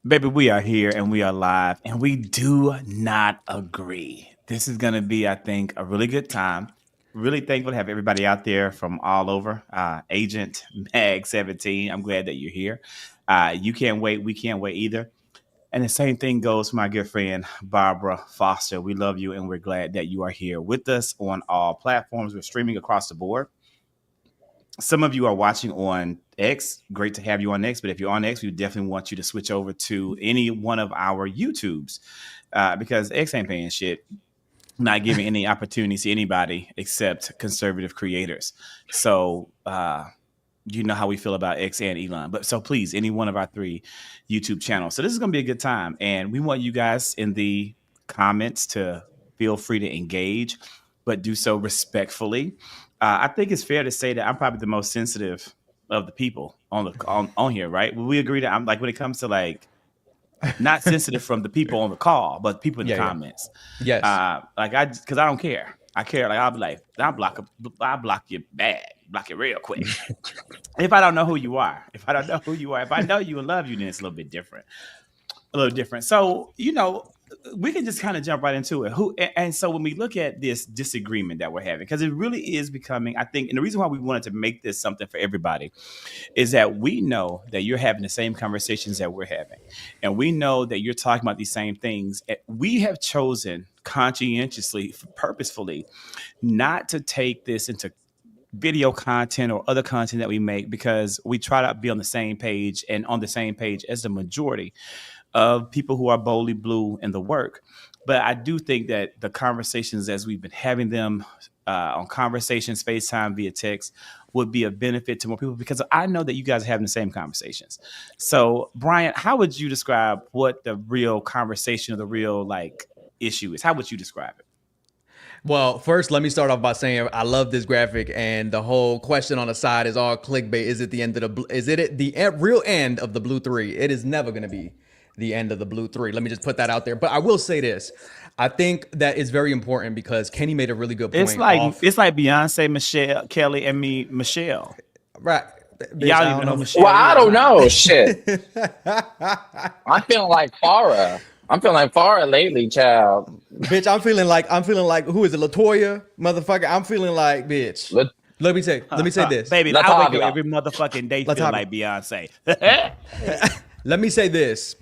Baby, we are here and we are live, and we do not agree. This is going to be, I think, a really good time. Really thankful to have everybody out there from all over. Agent Mag 17, I'm glad that you're here. You can't wait. We can't wait either. And the same thing goes for my good friend, Barbara Foster. We love you and we're glad that you are here with us on all platforms. We're streaming across the board. Some of you are watching on X. Great to have you on X. But if you're on X, we definitely want you to switch over to any one of our YouTubes because X ain't paying shit, not giving any opportunities to anybody except conservative creators. So, you know how we feel about X and Elon. But so please, any one of our three YouTube channels. So this is going to be a good time. And we want you guys in the comments to feel free to engage, but do so respectfully. I think it's fair to say that I'm probably the most sensitive of the people on here, right? Will we agree that I'm like when it comes to like not sensitive from the people on the call, but people in the Yeah, yeah. comments. Yes. Like because I don't care. I care. Like I'll be like, I'll block you bad, block it real quick. If I don't know who you are, if I know you and love you, then it's a little bit different. A little different. So, we can just kind of jump right into it. And so when we look at this disagreement that we're having, because it really is becoming, I think, and the reason why we wanted to make this something for everybody is that we know that you're having the same conversations that we're having. And we know that you're talking about these same things. We have chosen conscientiously, purposefully, not to take this into video content or other content that we make because we try to be on the same page and on the same page as the majority of people who are boldly blue in the work. But I do think that the conversations as we've been having them on conversations, FaceTime, via text, would be a benefit to more people because I know that you guys are having the same conversations. So, Brian, how would you describe what the real conversation or the real issue is? How would you describe it? Well, first, let me start off by saying I love this graphic, and the whole question on the side is all clickbait. Is it the end of the? Is it the real end of the blue three? It is never going to be the end of the blue three. Let me just put that out there. But I will say this: I think that is very important because Kenny made a really good It's point. like it's like Beyonce, Michelle, Kelly, and me, Michelle. Right. Bitch, Y'all I don't don't even know know. Michelle Well, I is, don't huh? know. Shit. I'm feeling like Farah. I'm feeling like Farah lately, child. Bitch, I'm feeling like who is it, Latoya, motherfucker? I'm feeling like bitch. Let, Let me say this. Baby, I wake up Latavia. every motherfucking day feeling Latavia. like Beyonce. Let me say this.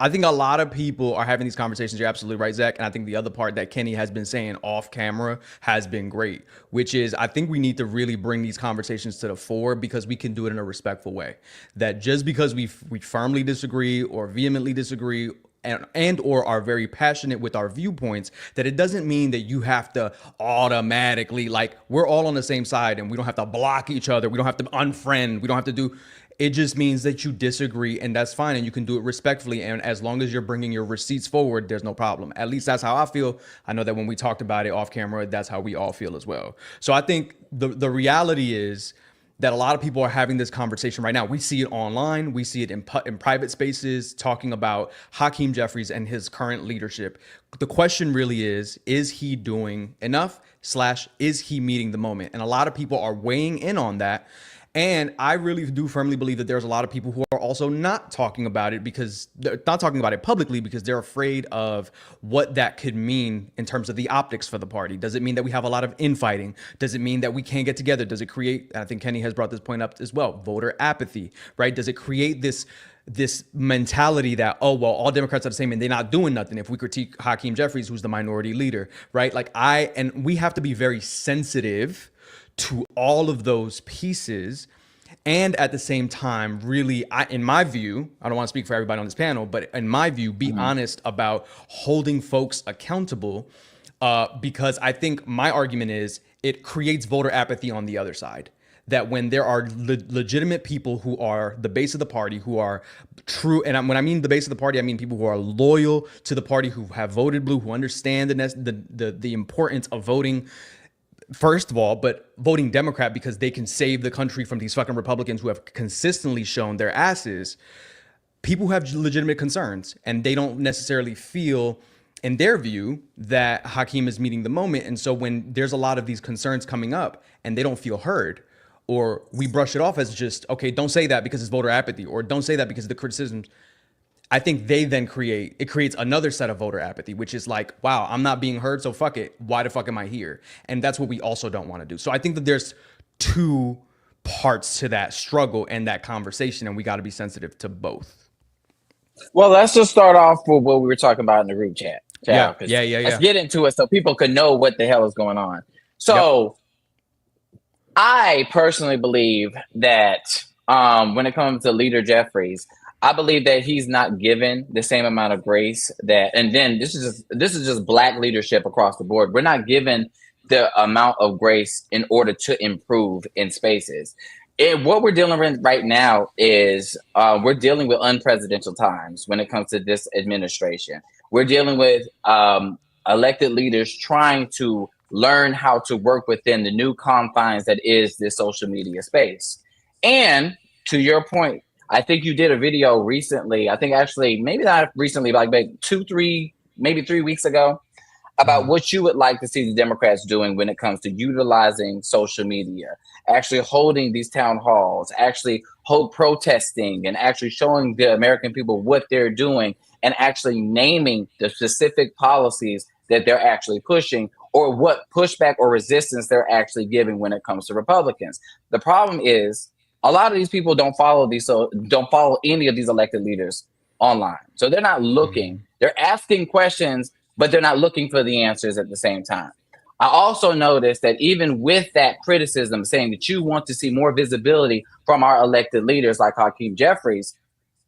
I think a lot of people are having these conversations. You're absolutely right, Zach. And I think the other part that Kenny has been saying off camera has been great, which is I think we need to really bring these conversations to the fore because we can do it in a respectful way. That just because we firmly disagree or vehemently disagree and or are very passionate with our viewpoints, that it doesn't mean that you have to automatically, like, we're all on the same side and we don't have to block each other. We don't have to unfriend. We don't have to do. It just means that you disagree, and that's fine, and you can do it respectfully. And as long as you're bringing your receipts forward, there's no problem. At least that's how I feel. I know that when we talked about it off camera, that's how we all feel as well. So I think the reality is that a lot of people are having this conversation right now. We see it online. We see it in private spaces talking about Hakeem Jeffries and his current leadership. The question really is he doing enough / is he meeting the moment? And a lot of people are weighing in on that. And I really do firmly believe that there's a lot of people who are also not talking about it because they're not talking about it publicly because they're afraid of what that could mean in terms of the optics for the party. Does it mean that we have a lot of infighting? Does it mean that we can't get together? Does it create, and I think Kenny has brought this point up as well, voter apathy, right? Does it create this mentality that, oh, well, all Democrats are the same and they're not doing nothing if we critique Hakeem Jeffries, who's the minority leader, right? And we have to be very sensitive to all of those pieces. And at the same time, really, in my view, I don't want to speak for everybody on this panel, but in my view, be honest about holding folks accountable because I think my argument is it creates voter apathy on the other side. That when there are legitimate people who are the base of the party, who are true, and when I mean the base of the party, I mean people who are loyal to the party, who have voted blue, who understand the importance of voting first of all, but voting Democrat because they can save the country from these fucking Republicans who have consistently shown their asses. People have legitimate concerns and they don't necessarily feel, in their view, that Hakeem is meeting the moment. And so when there's a lot of these concerns coming up and they don't feel heard, or we brush it off as just, okay, don't say that because it's voter apathy, or don't say that because of the criticisms. I think they then creates another set of voter apathy, which is like, wow, I'm not being heard, so fuck it. Why the fuck am I here? And that's what we also don't want to do. So I think that there's two parts to that struggle and that conversation, and we got to be sensitive to both. Well, let's just start off with what we were talking about in the group chat. Yeah. Let's get into it so people can know what the hell is going on. So I personally believe that when it comes to Leader Jeffries, I believe that he's not given the same amount of grace that, and then this is just black leadership across the board. We're not given the amount of grace in order to improve in spaces. And what we're dealing with right now is we're dealing with unprecedented times when it comes to this administration. We're dealing with elected leaders trying to learn how to work within the new confines that is this social media space. And to your point, I think you did a video recently. I think actually, maybe not recently, like maybe 3 weeks ago, about what you would like to see the Democrats doing when it comes to utilizing social media, actually holding these town halls, actually protesting, and actually showing the American people what they're doing, and actually naming the specific policies that they're actually pushing, or what pushback or resistance they're actually giving when it comes to Republicans. The problem is a lot of these people don't follow any of these elected leaders online. So they're not looking, they're asking questions, but they're not looking for the answers at the same time. I also noticed that even with that criticism saying that you want to see more visibility from our elected leaders like Hakeem Jeffries,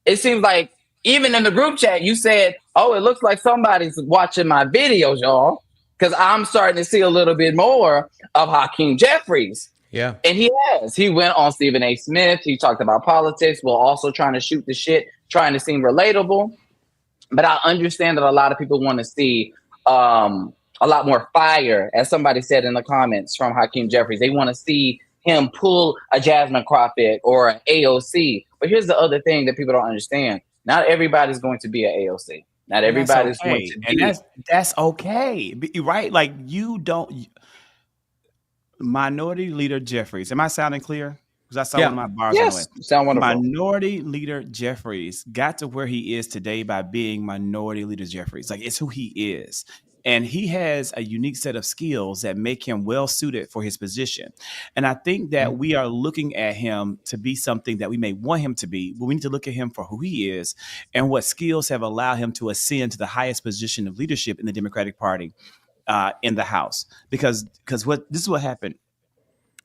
it seems like even in the group chat, you said, oh, it looks like somebody's watching my videos, y'all, because I'm starting to see a little bit more of Hakeem Jeffries. Yeah. And he has. He went on Stephen A. Smith. He talked about politics while also trying to shoot the shit, trying to seem relatable. But I understand that a lot of people want to see a lot more fire, as somebody said in the comments from Hakeem Jeffries. They want to see him pull a Jasmine Crockett or an AOC. But here's the other thing that people don't understand. Not everybody's going to be an AOC. Not everybody's going to be. And that's okay, right? Like you don't. Minority Leader Jeffries. Am I sounding clear? Because I saw one of my bars. Yes, sound wonderful. Minority Leader Jeffries got to where he is today by being Minority Leader Jeffries. Like it's who he is. And he has a unique set of skills that make him well suited for his position. And I think that we are looking at him to be something that we may want him to be, but we need to look at him for who he is and what skills have allowed him to ascend to the highest position of leadership in the Democratic Party in the House. Because this is what happened.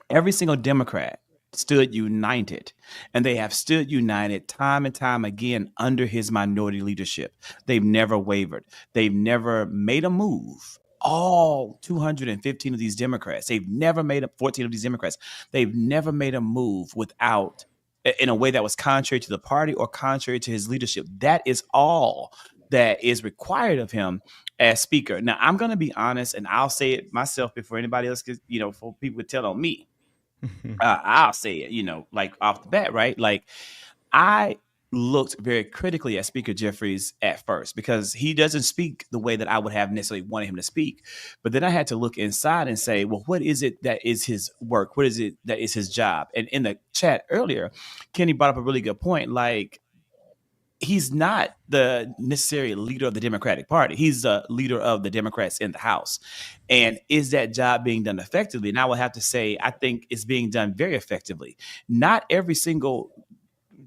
Every single Democrat stood united, and they have stood united time and time again under his minority leadership. They've never wavered. They've never made a move. All 215 of these Democrats, they've never made 14 of these Democrats. They've never made a move without, in a way that was contrary to the party or contrary to his leadership. That is all that is required of him as speaker. Now, I'm going to be honest, and I'll say it myself before anybody else, because, for people to tell on me. I'll say it, like off the bat, right? Like I looked very critically at Speaker Jeffries at first because he doesn't speak the way that I would have necessarily wanted him to speak. But then I had to look inside and say, well, what is it that is his work? What is it that is his job? And in the chat earlier, Kenny brought up a really good point. Like, he's not the necessary leader of the Democratic Party. He's the leader of the Democrats in the House. And is that job being done effectively? And I will have to say, I think it's being done very effectively. Not every single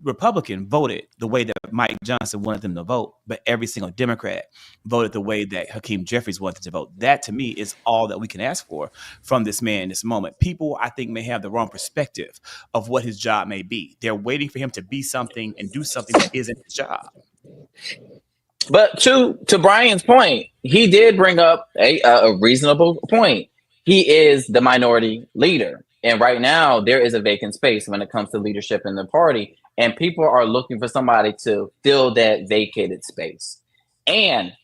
Republican voted the way that Mike Johnson wanted them to vote, but every single Democrat voted the way that Hakeem Jeffries wanted to vote. That, to me, is all that we can ask for from this man in this moment. People, I think, may have the wrong perspective of what his job may be. They're waiting for him to be something and do something that isn't his job. But to Brian's point, he did bring up a reasonable point. He is the minority leader. And right now, there is a vacant space when it comes to leadership in the party. And people are looking for somebody to fill that vacated space. And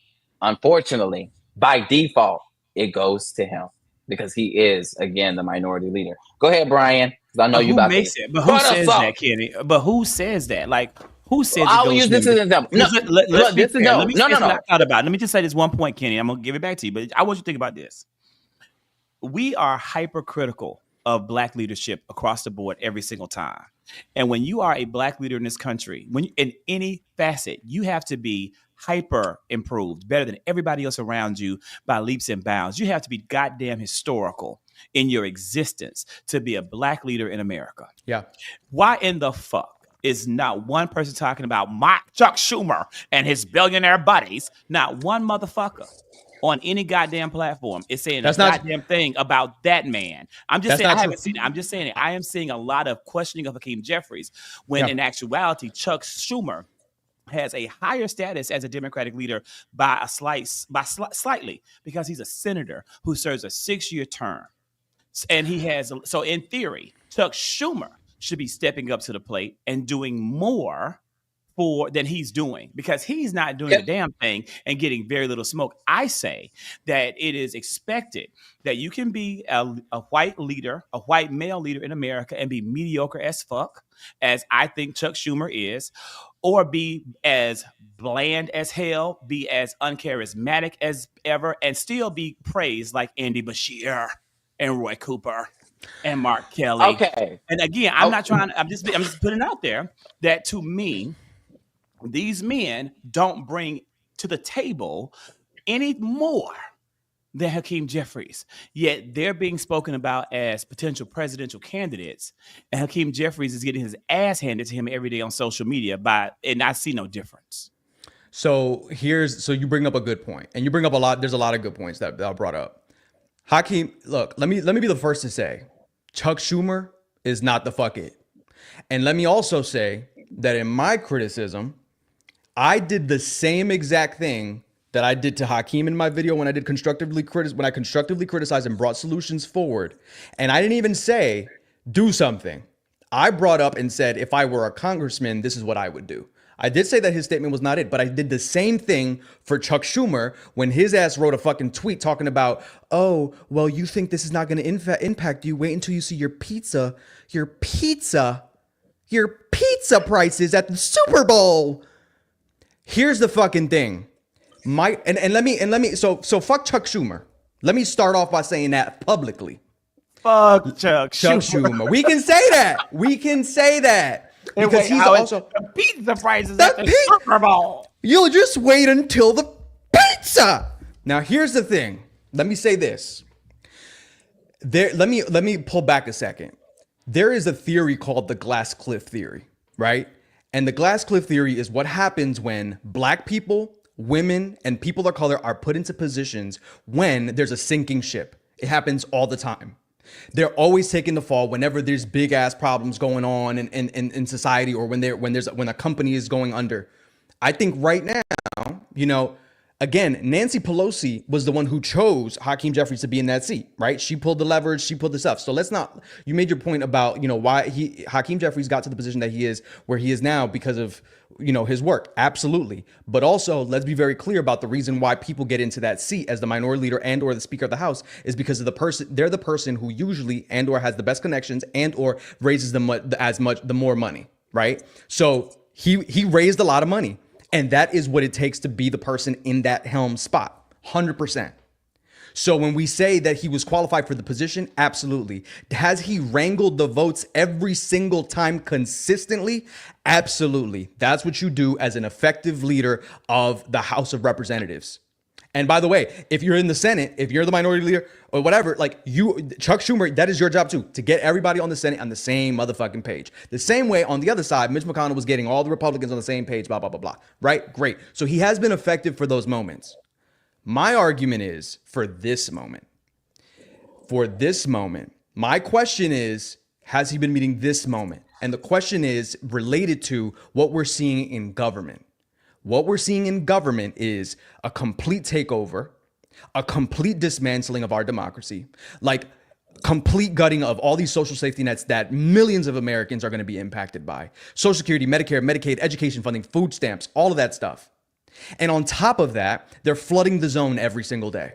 unfortunately, by default, it goes to him because he is, again, the minority leader. Go ahead, Brian, because I know you about to. But who says that, Kenny? But who says that? Like, who says I'll use this as an example. No, let me say no. what I thought about. Let me just say this one point, Kenny. I'm going to give it back to you, but I want you to think about this. We are hypercritical of Black leadership across the board every single time. And when you are a black leader in this country, when in any facet, you have to be hyper improved, better than everybody else around you by leaps and bounds. You have to be goddamn historical in your existence to be a black leader in America. Yeah. Why in the fuck is not one person talking about Chuck Schumer and his billionaire buddies? Not one motherfucker on any goddamn platform is saying That's a not goddamn thing about that man. I'm just That's saying, not I haven't true. seen it. I'm just saying it. I am seeing a lot of questioning of Hakeem Jeffries when Yeah. in actuality, Chuck Schumer has a higher status as a Democratic leader by slightly because he's a senator who serves a 6-year term. And he has, so in theory, Chuck Schumer should be stepping up to the plate and doing more than he's doing because he's not doing a damn thing and getting very little smoke. I say that it is expected that you can be a white leader, a white male leader in America and be mediocre as fuck, as I think Chuck Schumer is, or be as bland as hell, be as uncharismatic as ever, and still be praised like Andy Bashir and Roy Cooper and Mark Kelly. Okay. And again, I'm just putting it out there that to me, these men don't bring to the table any more than Hakeem Jeffries. Yet they're being spoken about as potential presidential candidates. And Hakeem Jeffries is getting his ass handed to him every day on social media and I see no difference. So you bring up a good point, and you bring up a lot. There's a lot of good points that I brought up. Hakeem, look, let me be the first to say, Chuck Schumer is not the fuck it. And let me also say that in my criticism, I did the same exact thing that I did to Hakeem in my video when I constructively criticized and brought solutions forward. And I didn't even say, do something. I brought up and said, if I were a congressman, this is what I would do. I did say that his statement was not it, but I did the same thing for Chuck Schumer when his ass wrote a fucking tweet talking about, oh, well, you think this is not going to impact you. Wait until you see your pizza prices at the Super Bowl. Here's the fucking thing. So fuck Chuck Schumer. Let me start off by saying that publicly. Fuck Chuck Schumer. We can say that. Because he's also the pizza prices at the Super Bowl. You'll just wait until the pizza. Now here's the thing. Let me say this. Let me pull back a second. There is a theory called the glass cliff theory, right? And the glass cliff theory is what happens when black people, women, and people of color are put into positions when there's a sinking ship. It happens all the time. They're always taking the fall whenever there's big ass problems going on in society, or when a company is going under. I think right now, again, Nancy Pelosi was the one who chose Hakeem Jeffries to be in that seat, right? She pulled the leverage, she pulled the stuff. So you made your point about, why Hakeem Jeffries got to the position that he is, where he is now because of, his work. Absolutely. But also, let's be very clear about the reason why people get into that seat as the minority leader and or the Speaker of the House is because of they're the person who usually and or has the best connections and or raises the more money, right? So he raised a lot of money. And that is what it takes to be the person in that helm spot, 100%. So when we say that he was qualified for the position, absolutely. Has he wrangled the votes every single time consistently? Absolutely. That's what you do as an effective leader of the House of Representatives. And by the way, if you're in the Senate, if you're the minority leader or whatever, Chuck Schumer, that is your job too, to get everybody on the Senate on the same motherfucking page. The same way on the other side, Mitch McConnell was getting all the Republicans on the same page, blah, blah, blah, blah. Right? Great. So he has been effective for those moments. My argument is for this moment, my question is, has he been meeting this moment? And the question is related to what we're seeing in government. What we're seeing in government is a complete takeover, a complete dismantling of our democracy, complete gutting of all these social safety nets that millions of Americans are going to be impacted by. Social Security, Medicare, Medicaid, education funding, food stamps, all of that stuff. And on top of that, they're flooding the zone every single day.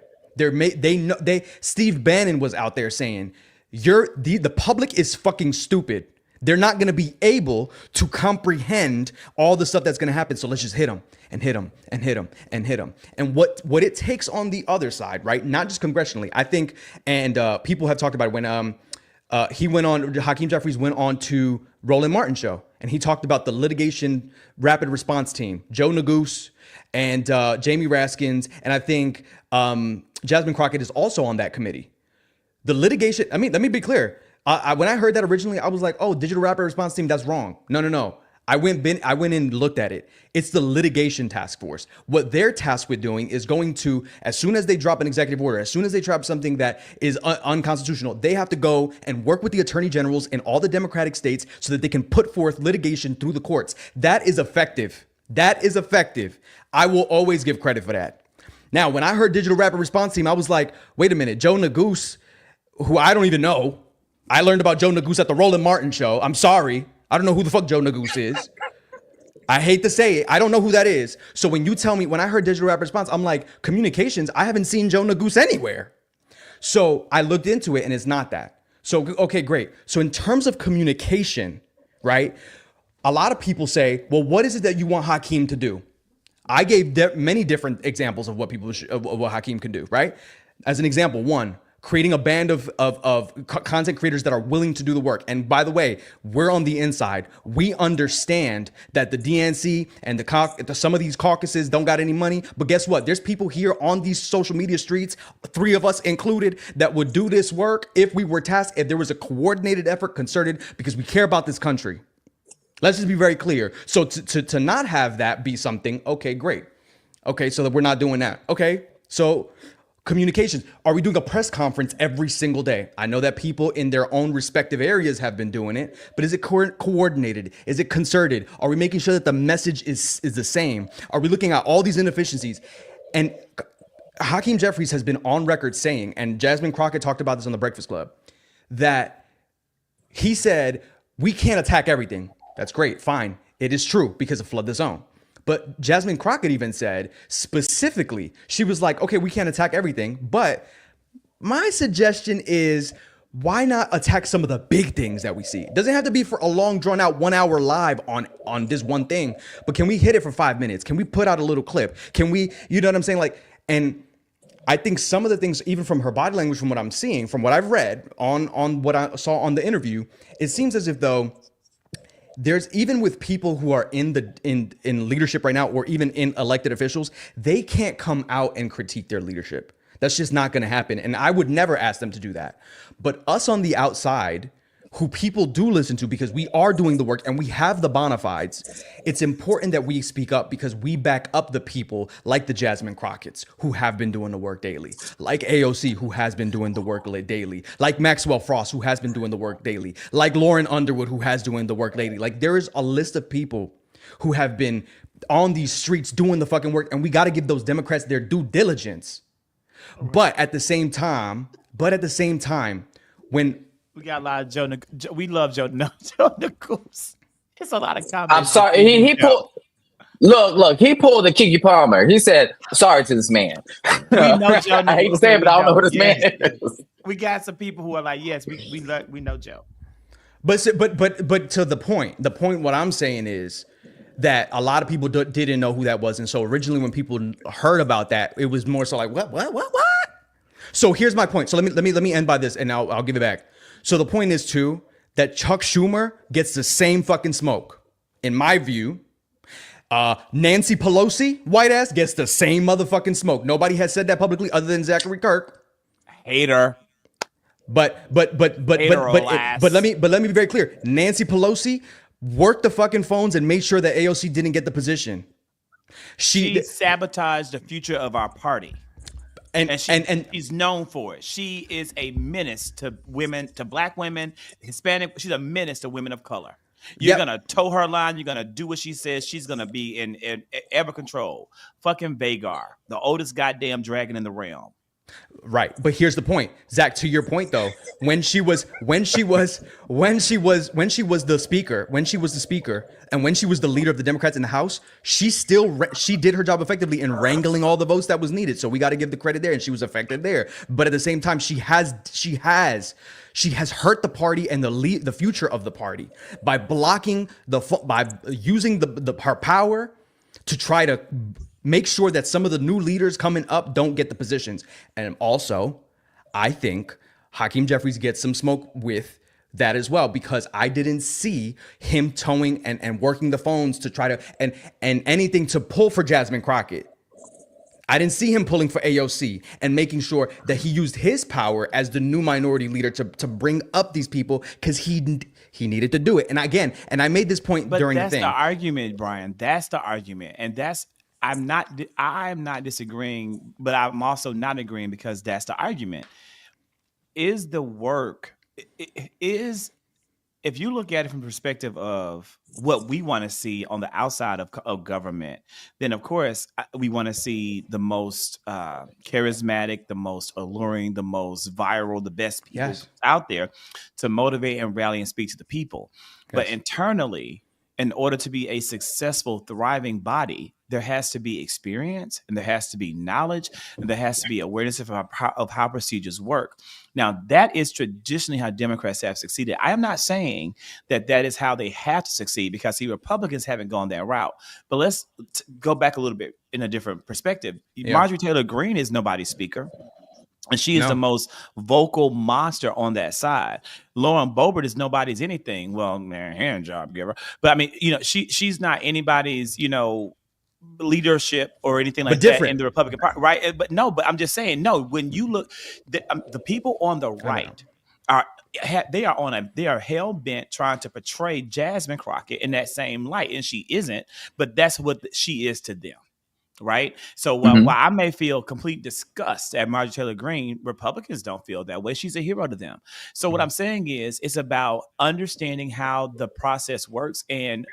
Steve Bannon was out there saying, the public is fucking stupid. They're not going to be able to comprehend all the stuff that's going to happen. So let's just hit them and hit them and hit them and hit them. And what it takes on the other side, right? Not just congressionally, I think, and people have talked about it when Hakeem Jeffries went on to Roland Martin's show, and he talked about the litigation rapid response team, Joe Neguse and Jamie Raskins, and I think Jasmine Crockett is also on that committee. The litigation, I mean, let me be clear. When I heard that originally, I was like, oh, digital rapid response team, that's wrong. No. I went in and looked at it. It's the litigation task force. What they're tasked with doing is going to, as soon as they drop an executive order, as soon as they drop something that is unconstitutional, they have to go and work with the attorney generals in all the Democratic states so that they can put forth litigation through the courts. That is effective. That is effective. I will always give credit for that. Now, when I heard digital rapid response team, I was like, wait a minute, Joe Neguse, who I don't even know. I learned about Joe Neguse at the Roland Martin show. I'm sorry. I don't know who the fuck Joe Neguse is. I hate to say it. I don't know who that is. So when you tell me, when I heard digital rapid response, I'm like, communications, I haven't seen Joe Neguse anywhere. So I looked into it and it's not that. So, okay, great. So in terms of communication, right? A lot of people say, well, what is it that you want Hakeem to do? I gave many different examples of what what Hakeem can do, right? As an example, one, creating a band of content creators that are willing to do the work. And by the way, we're on the inside. We understand that the DNC and some of these caucuses don't got any money. But guess what? There's people here on these social media streets, 3 of us included, that would do this work if we were tasked, if there was a coordinated effort, concerted, because we care about this country. Let's just be very clear. So to not have that be something, okay, great. Okay, so that we're not doing that. Okay, so communications. Are we doing a press conference every single day? I know that people in their own respective areas have been doing it, but is it coordinated? Is it concerted? Are we making sure that the message is the same? Are we looking at all these inefficiencies? And Hakeem Jeffries has been on record saying, and Jasmine Crockett talked about this on the Breakfast Club, that he said, we can't attack everything. That's great, fine. It is true because of flood the zone. But Jasmine Crockett even said specifically, she was like, okay, we can't attack everything, but my suggestion is why not attack some of the big things that we see? It doesn't have to be for a long drawn out 1 hour live on this one thing, but can we hit it for 5 minutes? Can we put out a little clip? Can we, you know what I'm saying? Like, and I think some of the things, even from her body language, from what I'm seeing, from what I've read on what I saw on the interview, it seems as if though, there's even with people who are in leadership right now, or even in elected officials, they can't come out and critique their leadership. That's just not going to happen. And I would never ask them to do that. But us on the outside, who people do listen to because we are doing the work and we have the bona fides, it's important that we speak up because we back up the people like the Jasmine Crockett's who have been doing the work daily, like AOC who has been doing the work daily, like Maxwell Frost who has been doing the work daily, like Lauren Underwood who has doing the work daily. Like there is a list of people who have been on these streets doing the fucking work, and we got to give those Democrats their due diligence. But at the same time, when we got a lot of Joe. We love Joe. No, Joe Neguse. It's a lot of comments. I'm sorry. He pulled. Look. He pulled the Keke Palmer. He said, "Sorry to this man." We know Joe. I hate to say it, but I don't know who this man is. We got some people who are like, yes, we know Joe. But to the point. What I'm saying is that a lot of people didn't know who that was, and so originally when people heard about that, it was more so like, what? So here's my point. So let me end by this, and I'll give it back. So the point is too that Chuck Schumer gets the same fucking smoke, in my view. Nancy Pelosi, white ass, gets the same motherfucking smoke. Nobody has said that publicly other than Zachary Kirk. Hater. But let me be very clear. Nancy Pelosi worked the fucking phones and made sure that AOC didn't get the position. She sabotaged the future of our party. And she's known for it. She is a menace to women, to black women, Hispanic. She's a menace to women of color. You're going to toe her line. You're going to do what she says. She's going to be in ever control. Fucking Vagar, the oldest goddamn dragon in the realm. Right. But here's the point. Zach, to your point though, when she was the speaker, and when she was the leader of the Democrats in the House, she did her job effectively in wrangling all the votes that was needed. So we got to give the credit there, and she was effective there. But at the same time, she has hurt the party and the future of the party by blocking by using her power to try to make sure that some of the new leaders coming up don't get the positions. And also, I think Hakeem Jeffries gets some smoke with that as well, because I didn't see him towing and working the phones to try to and anything to pull for Jasmine Crockett. I didn't see him pulling for AOC and making sure that he used his power as the new minority leader to bring up these people, because he needed to do it. And again, and I made this point But during the that's thing. the argument, Brian. That's the argument, and I'm not disagreeing, but I'm also not agreeing, because that's the argument. Is the work is if you look at it from the perspective of what we want to see on the outside of government, then of course we want to see the most charismatic, the most alluring, the most viral, the best people Yes. out there to motivate and rally and speak to the people. But Yes. internally, in order to be a successful, thriving body, there has to be experience, and there has to be knowledge, and there has to be awareness of how procedures work. Now, that is traditionally how Democrats have succeeded. I am not saying that is how they have to succeed, because see, Republicans haven't gone that route. But let's go back a little bit in a different perspective. Yeah. Marjorie Taylor Greene is nobody's speaker, and she is No. the most vocal monster on that side. Lauren Boebert is nobody's anything. Well, hand job giver. But I mean, she's not anybody's, leadership or anything like that in the Republican Party, right? But I'm just saying, no, when you look, the people on the right they are hell bent trying to portray Jasmine Crockett in that same light, and she isn't, but that's what she is to them. Right. So while I may feel complete disgust at Marjorie Taylor Greene, Republicans don't feel that way. She's a hero to them. So what I'm saying is, it's about understanding how the process works. And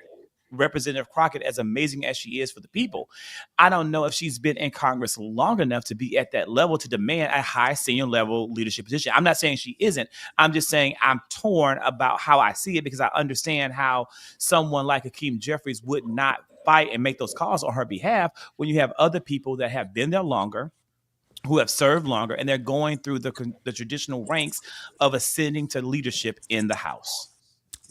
Representative Crockett, as amazing as she is for the people, I don't know if she's been in Congress long enough to be at that level to demand a high senior level leadership position. I'm not saying she isn't. I'm just saying I'm torn about how I see it, because I understand how someone like Hakeem Jeffries would not fight and make those calls on her behalf when you have other people that have been there longer, who have served longer, and they're going through the traditional ranks of ascending to leadership in the House.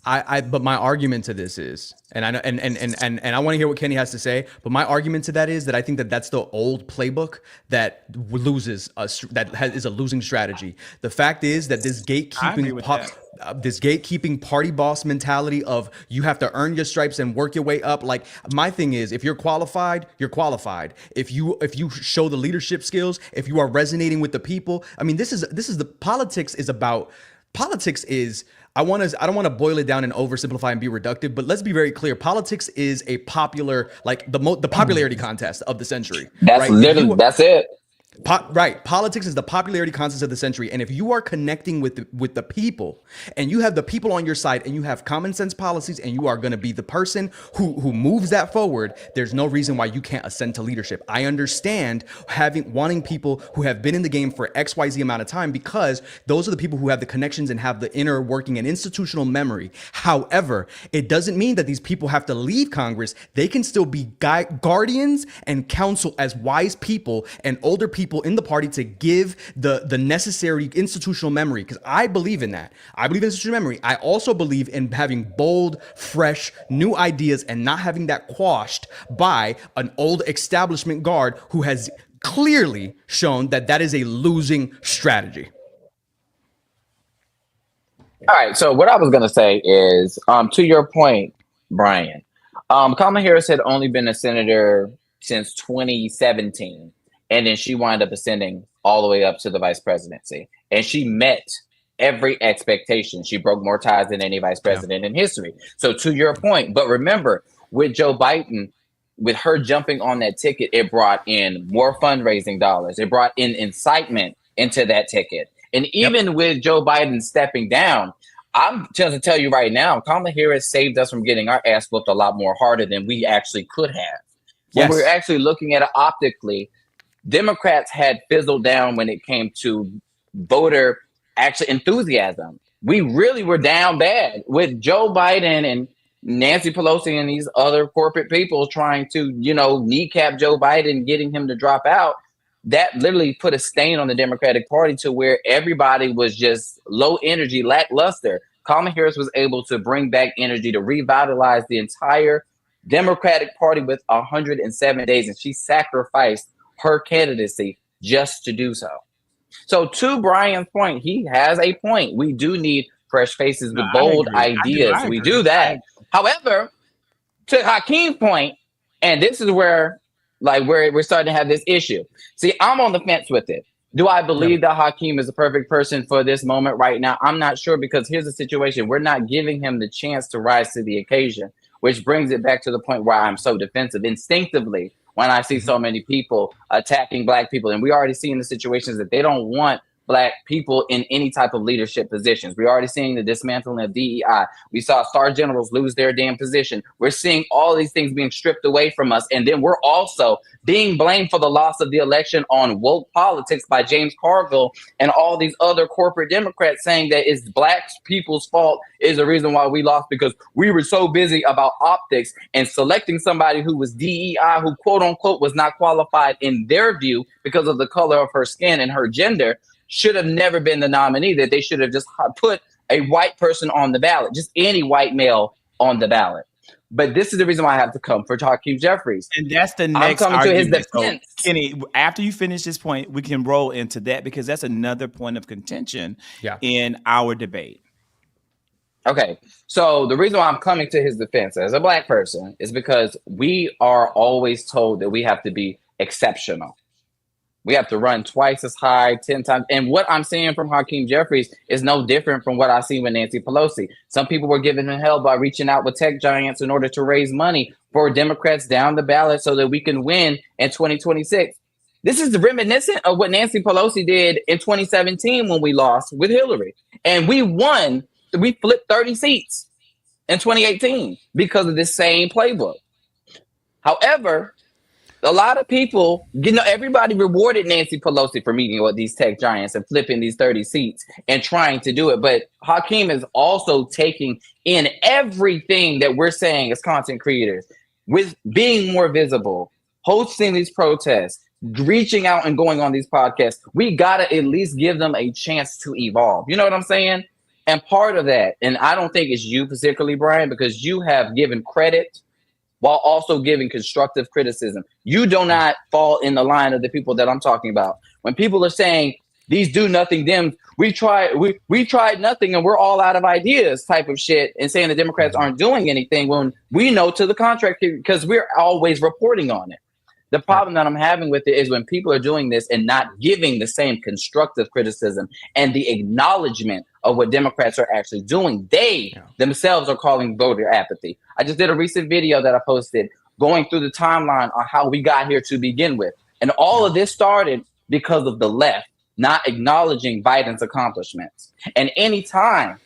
But my argument to this is, and I know, and I want to hear what Kenny has to say. But my argument to that is that I think that that's the old playbook that loses us. Is a losing strategy. The fact is that this gatekeeping party boss mentality of you have to earn your stripes and work your way up. Like, my thing is, if you're qualified, you're qualified. If you show the leadership skills, if you are resonating with the people, I mean, this is the politics is about. Politics is, I don't want to boil it down and oversimplify and be reductive, but let's be very clear. Politics is a popular, like the popularity contest of the century. That's right? That's it. Right. Politics is the popularity contest of the century. And if you are connecting with the people, and you have the people on your side, and you have common sense policies, and you are going to be the person who moves that forward, there's no reason why you can't ascend to leadership. I understand wanting people who have been in the game for XYZ amount of time, because those are the people who have the connections and have the inner working and institutional memory. However, it doesn't mean that these people have to leave Congress. They can still be guardians and counsel as wise people and older people in the party to give the necessary institutional memory, because I believe in that. I believe in institutional memory. I also believe in having bold, fresh, new ideas and not having that quashed by an old establishment guard who has clearly shown that is a losing strategy. All right. So what I was going to say is, to your point, Brian, Kamala Harris had only been a senator since 2017. And then she wound up ascending all the way up to the vice presidency. And she met every expectation. She broke more ties than any vice president in history. So to your point, but remember, with Joe Biden, with her jumping on that ticket, it brought in more fundraising dollars. It brought in incitement into that ticket. And even with Joe Biden stepping down, I'm just to tell you right now, Kamala Harris saved us from getting our ass whooped a lot more harder than we actually could have. When we're actually looking at it optically, Democrats had fizzled down when it came to voter actually enthusiasm. We really were down bad with Joe Biden and Nancy Pelosi and these other corporate people trying to, kneecap Joe Biden, getting him to drop out. That literally put a stain on the Democratic Party to where everybody was just low energy, lackluster. Kamala Harris was able to bring back energy to revitalize the entire Democratic Party with 107 days, and she sacrificed her candidacy just to do so. So to Brian's point, he has a point. We do need fresh faces No, with I bold agree. I do. ideas. I We agree. do that. However, to Hakeem's point, and this is where like where we're starting to have this issue. See, I'm on the fence with it. Do I Yeah. believe that Hakeem is the perfect person for this moment right now? I'm not sure because here's the situation. We're not giving him the chance to rise to the occasion, which brings it back to the point where I'm so defensive instinctively when I see so many people attacking black people. And we already see in the situations that they don't want black people in any type of leadership positions. We're already seeing the dismantling of DEI. We saw star generals lose their damn position. We're seeing all these things being stripped away from us. And then we're also being blamed for the loss of the election on woke politics by James Carville and all these other corporate Democrats saying that it's black people's fault is the reason why we lost because we were so busy about optics and selecting somebody who was DEI, who quote unquote was not qualified in their view because of the color of her skin and her gender, should have never been the nominee, that they should have just put a white person on the ballot, just any white male on the ballot. But this is the reason why I have to come for Hakeem Jeffries. And that's the I'm next coming to his argument. So, defense. Kenny, after you finish this point, we can roll into that because that's another point of contention in our debate. Okay, so the reason why I'm coming to his defense as a black person is because we are always told that we have to be exceptional. We have to run twice as high, 10 times. And what I'm seeing from Hakeem Jeffries is no different from what I see with Nancy Pelosi. Some people were giving him hell by reaching out with tech giants in order to raise money for Democrats down the ballot so that we can win in 2026. This is reminiscent of what Nancy Pelosi did in 2017 when we lost with Hillary. And we won, we flipped 30 seats in 2018 because of this same playbook. However, a lot of people, everybody rewarded Nancy Pelosi for meeting with these tech giants and flipping these 30 seats and trying to do it. But Hakeem is also taking in everything that we're saying as content creators with being more visible, hosting these protests, reaching out and going on these podcasts. We got to at least give them a chance to evolve. You know what I'm saying? And part of that, and I don't think it's you particularly, Brian, because you have given credit while also giving constructive criticism. You do not fall in the line of the people that I'm talking about. When people are saying these do nothing Dems, we tried nothing and we're all out of ideas type of shit, and saying the Democrats aren't doing anything when we know to the contrary because we're always reporting on it. The problem that I'm having with it is when people are doing this and not giving the same constructive criticism and the acknowledgement of what Democrats are actually doing. They themselves are calling voter apathy. I just did a recent video that I posted going through the timeline on how we got here to begin with. And all of this started because of the left not acknowledging Biden's accomplishments. And anytime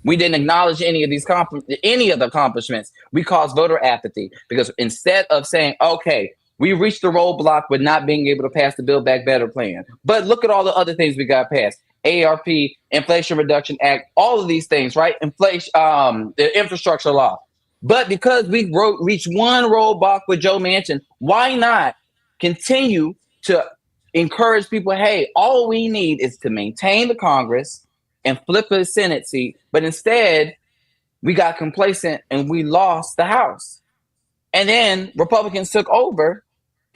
we didn't acknowledge any of the accomplishments, we caused voter apathy because instead of saying, okay, we reached the roadblock with not being able to pass the Build Back Better plan. But look at all the other things we got passed. ARP, Inflation Reduction Act, all of these things, right? Inflation, the infrastructure law. But because we reached one roadblock with Joe Manchin, why not continue to encourage people, hey, all we need is to maintain the Congress and flip a Senate seat. But instead, we got complacent and we lost the House. And then Republicans took over.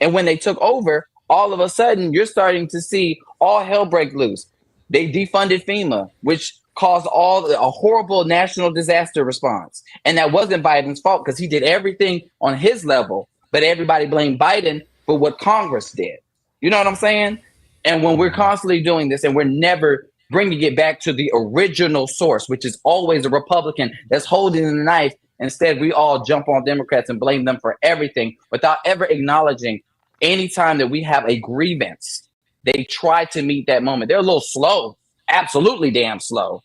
And when they took over, all of a sudden, you're starting to see all hell break loose. They defunded FEMA, which caused a horrible national disaster response. And that wasn't Biden's fault because he did everything on his level. But everybody blamed Biden for what Congress did. You know what I'm saying? And when we're constantly doing this and we're never bringing it back to the original source, which is always a Republican that's holding the knife, instead, we all jump on Democrats and blame them for everything without ever acknowledging anytime that we have a grievance, they try to meet that moment. They're a little slow, absolutely damn slow.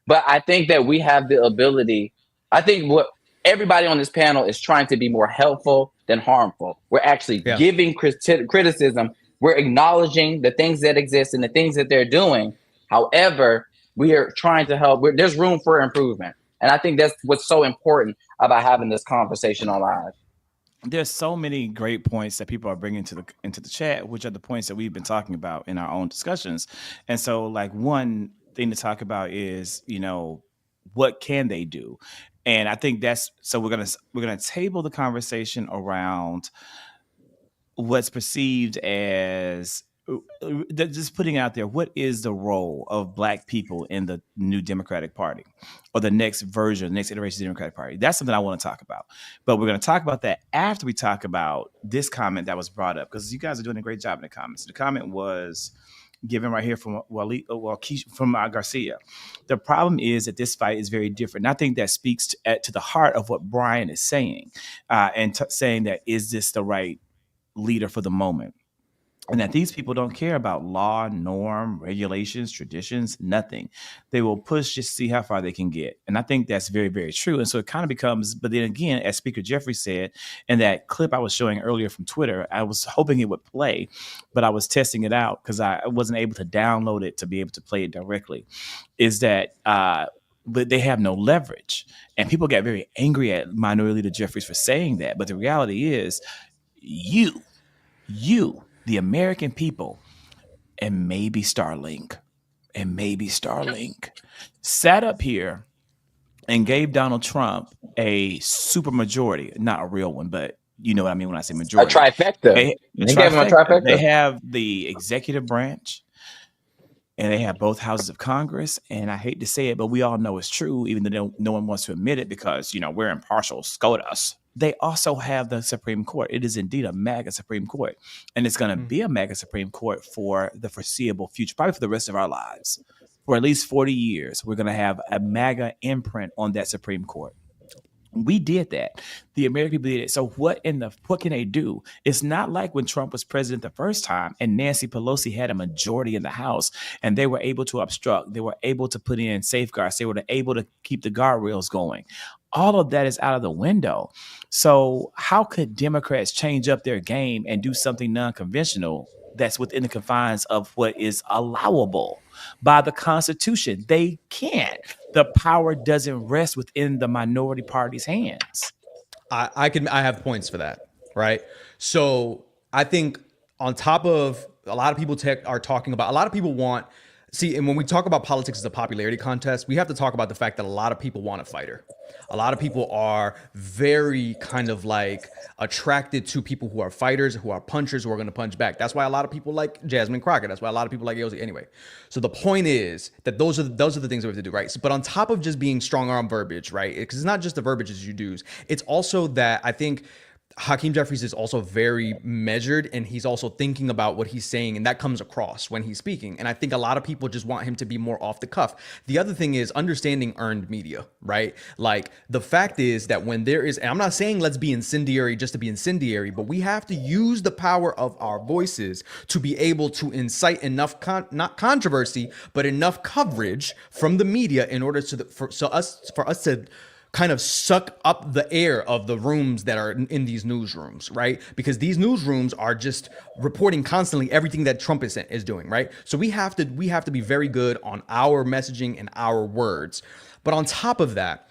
But I think that we have the ability. I think what everybody on this panel is trying to be more helpful than harmful. We're actually giving criticism. We're acknowledging the things that exist and the things that they're doing. However, we are trying to help. There's room for improvement. And I think that's what's so important about having this conversation on live. There's so many great points that people are bringing into the chat, which are the points that we've been talking about in our own discussions. And so, like, one thing to talk about is, what can they do? And I think we're gonna table the conversation around what's perceived as just putting out there, what is the role of Black people in the new Democratic Party or the next version, next iteration of the Democratic Party? That's something I want to talk about. But we're going to talk about that after we talk about this comment that was brought up, because you guys are doing a great job in the comments. The comment was given right here from Garcia. The problem is that this fight is very different. And I think that speaks to the heart of what Brian is saying, and saying that, is this the right leader for the moment? And that these people don't care about law, norm, regulations, traditions, nothing. They will push just to see how far they can get. And I think that's very, very true. And so it kind of becomes, but then again, as Speaker Jeffrey said, in that clip I was showing earlier from Twitter, I was hoping it would play, but I was testing it out because I wasn't able to download it to be able to play it directly, is that, but they have no leverage. And people got very angry at Minority Leader Jeffries for saying that. But the reality is, you, the American people, and maybe Starlink, sat up here and gave Donald Trump a super majority, not a real one, but you know what I mean when I say majority. A trifecta. They gave him a trifecta. They have the executive branch, and they have both houses of Congress. And I hate to say it, but we all know it's true, even though no one wants to admit it because, we're impartial SCOTUS. They also have the Supreme Court. It is indeed a MAGA Supreme Court. And it's going to be a MAGA Supreme Court for the foreseeable future, probably for the rest of our lives. For at least 40 years, we're going to have a MAGA imprint on that Supreme Court. We did that. The American people did it. So what can they do? It's not like when Trump was president the first time and Nancy Pelosi had a majority in the House and they were able to obstruct. They were able to put in safeguards. They were able to keep the guardrails going. All of that is out of the window. So how could Democrats change up their game and do something non-conventional that's within the confines of what is allowable by the Constitution? They can't. The power doesn't rest within the minority party's hands. I have points for that, right? So I think on top of a lot of people are talking about, a lot of people want, and when we talk about politics as a popularity contest, we have to talk about the fact that a lot of people want a fighter. A lot of people are very kind of like attracted to people who are fighters, who are punchers, who are going to punch back. That's why a lot of people like Jasmine Crockett. That's why a lot of people like Yossi. Anyway, so the point is that those are the things that we have to do, right? So, but on top of just being strong arm verbiage, right? Because it's not just the verbiage as you do. It's also that I think Hakeem Jeffries is also very measured, and he's also thinking about what he's saying, and that comes across when he's speaking. And I think a lot of people just want him to be more off the cuff. The other thing is understanding earned media, right? Like the fact is that when there is, and I'm not saying let's be incendiary just to be incendiary, but we have to use the power of our voices to be able to incite enough, not controversy, but enough coverage from the media in order for us to kind of suck up the air of the rooms that are in these newsrooms, right? Because these newsrooms are just reporting constantly everything that Trump is doing, right? So we have to be very good on our messaging and our words. But on top of that,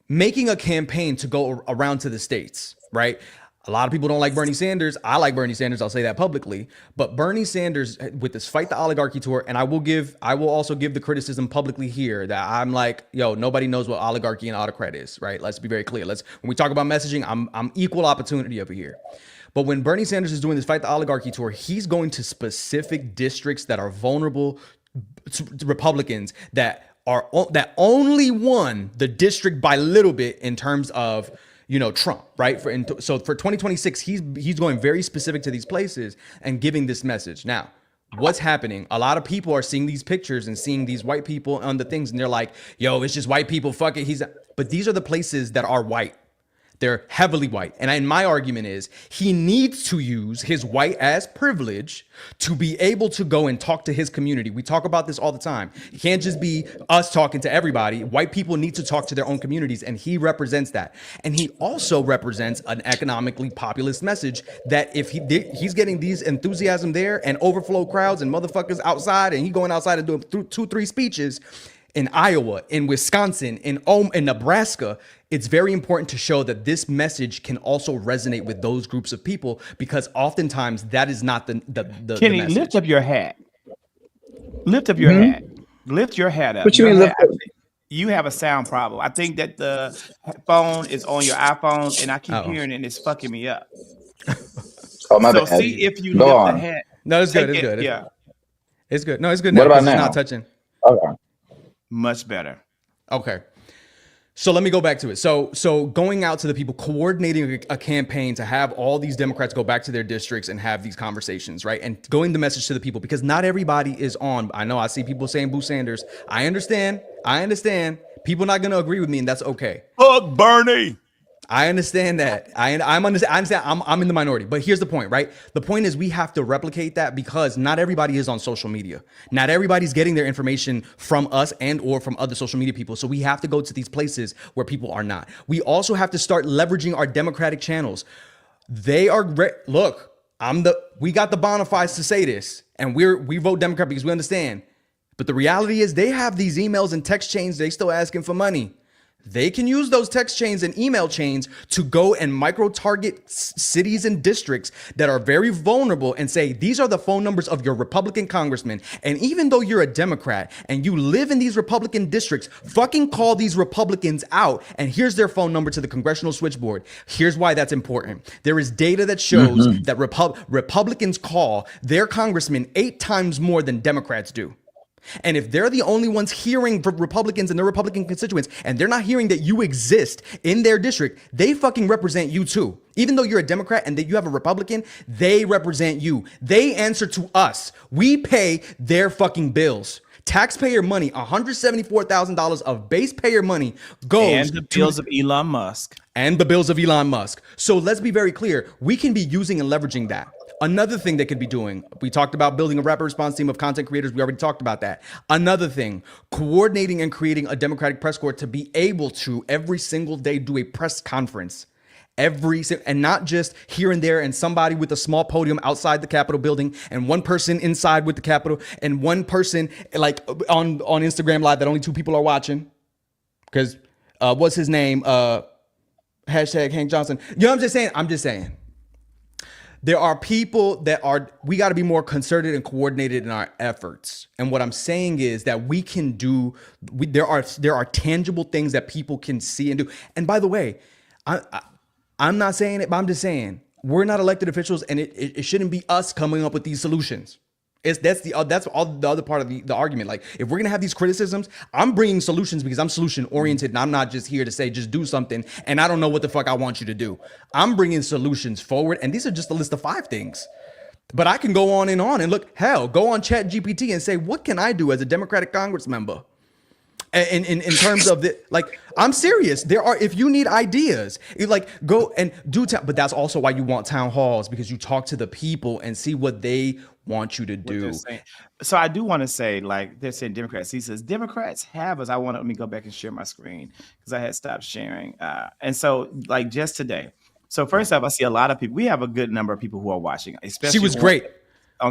making a campaign to go around to the states, right? A lot of people don't like Bernie Sanders. I like Bernie Sanders. I'll say that publicly. But Bernie Sanders, with this Fight the Oligarchy tour, and I will also give the criticism publicly here that I'm like, yo, nobody knows what oligarchy and autocrat is, right? Let's be very clear. When we talk about messaging, I'm equal opportunity over here. But when Bernie Sanders is doing this Fight the Oligarchy tour, he's going to specific districts that are vulnerable to Republicans that only won the district by little bit in terms of Trump, right? So for 2026, he's going very specific to these places and giving this message. Now, what's happening? A lot of people are seeing these pictures and seeing these white people on the things, and they're like, yo, it's just white people, fuck it. But these are the places that are white. They're heavily white. And my argument is he needs to use his white ass privilege to be able to go and talk to his community. We talk about this all the time. It can't just be us talking to everybody. White people need to talk to their own communities, and he represents that. And he also represents an economically populist message that if he's getting these enthusiasm there and overflow crowds and motherfuckers outside, and he going outside and doing 2-3 speeches in Iowa, in Wisconsin, in Nebraska, it's very important to show that this message can also resonate with those groups of people, because oftentimes that is not the Kenny, message. lift up your hat. Lift up your hat. Lift your hat up. What you mean lift up? You have a sound problem. I think that the phone is on your iPhone, and I keep hearing it, and it's fucking me up. Oh, my so bad. see if you lift the hat. No, it's good. Take It's it. good. Yeah, It's good. No, it's good What now about because it's not now? touching. Okay. much better. Okay. So let me go back to it. So going out to the people, coordinating a campaign to have all these Democrats go back to their districts and have these conversations, right? And going the message to the people because not everybody is on. I know I see people saying Boo Sanders. I understand. People not going to agree with me, and that's okay. Fuck Bernie. I understand that. I understand. I'm in the minority, but here's the point, right? The point is we have to replicate that because not everybody is on social media. Not everybody's getting their information from us and or from other social media people. So we have to go to these places where people are not. We also have to start leveraging our democratic channels. They are look. We got the bona fides to say this, and we vote Democrat because we understand. But the reality is they have these emails and text chains. They still asking for money. They can use those text chains and email chains to go and micro target cities and districts that are very vulnerable and say, these are the phone numbers of your Republican congressman. And even though you're a Democrat and you live in these Republican districts, fucking call these Republicans out. And here's their phone number to the congressional switchboard. Here's why that's important. There is data that shows that Republicans call their congressman 8 times more than Democrats do. And if they're the only ones hearing Republicans and their Republican constituents, and they're not hearing that you exist in their district, they fucking represent you too. Even though you're a Democrat and that you have a Republican, they represent you. They answer to us. We pay their fucking bills. Taxpayer money, $174,000 of base payer money goes And the bills of Elon Musk. and the bills of Elon Musk. So let's be very clear. We can be using and leveraging that. Another thing they could be doing, we talked about building a rapid response team of content creators. We already talked about that. Another thing, coordinating and creating a Democratic press corps to be able to every single day do a press conference. And not just here and there and somebody with a small podium outside the Capitol building and one person inside with the Capitol and one person like on Instagram Live that only 2 people are watching. Because what's his name? Hashtag Hank Johnson. You know what I'm just saying. There are people we got to be more concerted and coordinated in our efforts. And what I'm saying is that we can do, there are tangible things that people can see and do. And by the way, I'm not saying it, but I'm just saying we're not elected officials and it shouldn't be us coming up with these solutions. That's all the other part of the argument. Like if we're going to have these criticisms, I'm bringing solutions because I'm solution oriented and I'm not just here to say, just do something. And I don't know what the fuck I want you to do. I'm bringing solutions forward. And these are just a list of 5 things, but I can go on and look, hell, go on Chat GPT and say, what can I do as a Democratic Congress member? In terms of the, like, I'm serious. If you need ideas, you like go and do, but that's also why you want town halls, because you talk to the people and see what they want you to do. So I do want to say, like they're saying Democrats. He says Democrats have us. Let me go back and share my screen because I had stopped sharing. And so like just today. So first off, I see a lot of people. We have a good number of people who are watching. Especially she was great.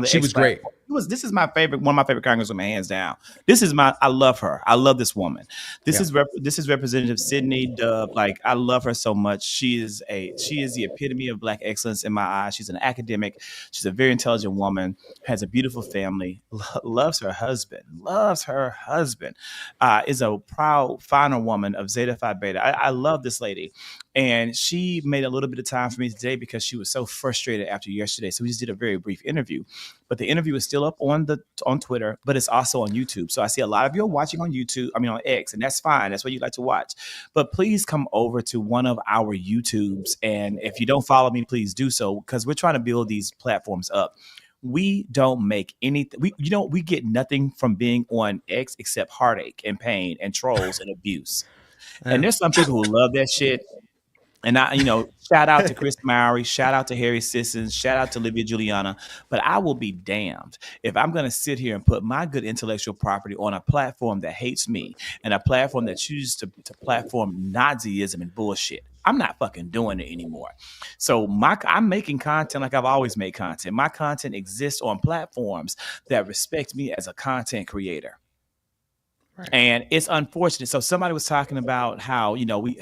She was great. This is my favorite, one of my favorite congresswomen, hands down. I love her. I love this woman. This is Representative Sydney Dub. Like, I love her so much. She is the epitome of Black excellence in my eyes. She's an academic. She's a very intelligent woman, has a beautiful family, loves her husband, is a proud final woman of Zeta Phi Beta. I love this lady. And she made a little bit of time for me today because she was so frustrated after yesterday. So we just did a very brief interview. But the interview is still up on Twitter, but it's also on YouTube. So I see a lot of you are watching on YouTube, on X, and that's fine. That's what you like to watch. But please come over to one of our YouTubes. And if you don't follow me, please do so, because we're trying to build these platforms up. We don't make anything. We get nothing from being on X except heartache and pain and trolls and abuse. And there's some people who love that shit. And shout out to Chris Mowry, shout out to Harry Sissons, shout out to Livia Juliana. But I will be damned if I'm going to sit here and put my good intellectual property on a platform that hates me and a platform that chooses to platform Nazism and bullshit. I'm not fucking doing it anymore. So I'm making content like I've always made content. My content exists on platforms that respect me as a content creator. Right. And it's unfortunate. So somebody was talking about how, we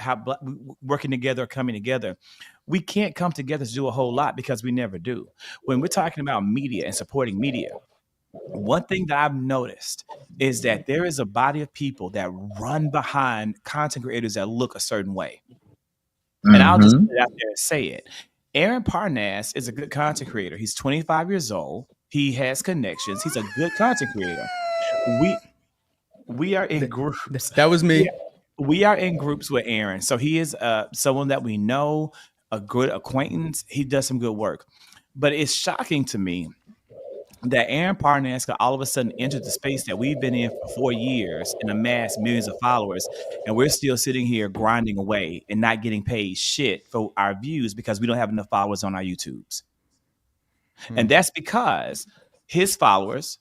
working together, coming together. We can't come together to do a whole lot because we never do. When we're talking about media and supporting media, one thing that I've noticed is that there is a body of people that run behind content creators that look a certain way. Mm-hmm. And I'll just put it out there and say it. Aaron Parnas is a good content creator. He's 25 years old. He has connections. He's a good content creator. We we are in groups. That was We me. we are in groups with Aaron. So he is someone that we know, a good acquaintance. He does some good work. But it's shocking to me that Aaron Parnaska all of a sudden entered the space that we've been in for 4 years and amassed millions of followers, and we're still sitting here grinding away and not getting paid shit for our views because we don't have enough followers on our YouTubes. And that's because his followers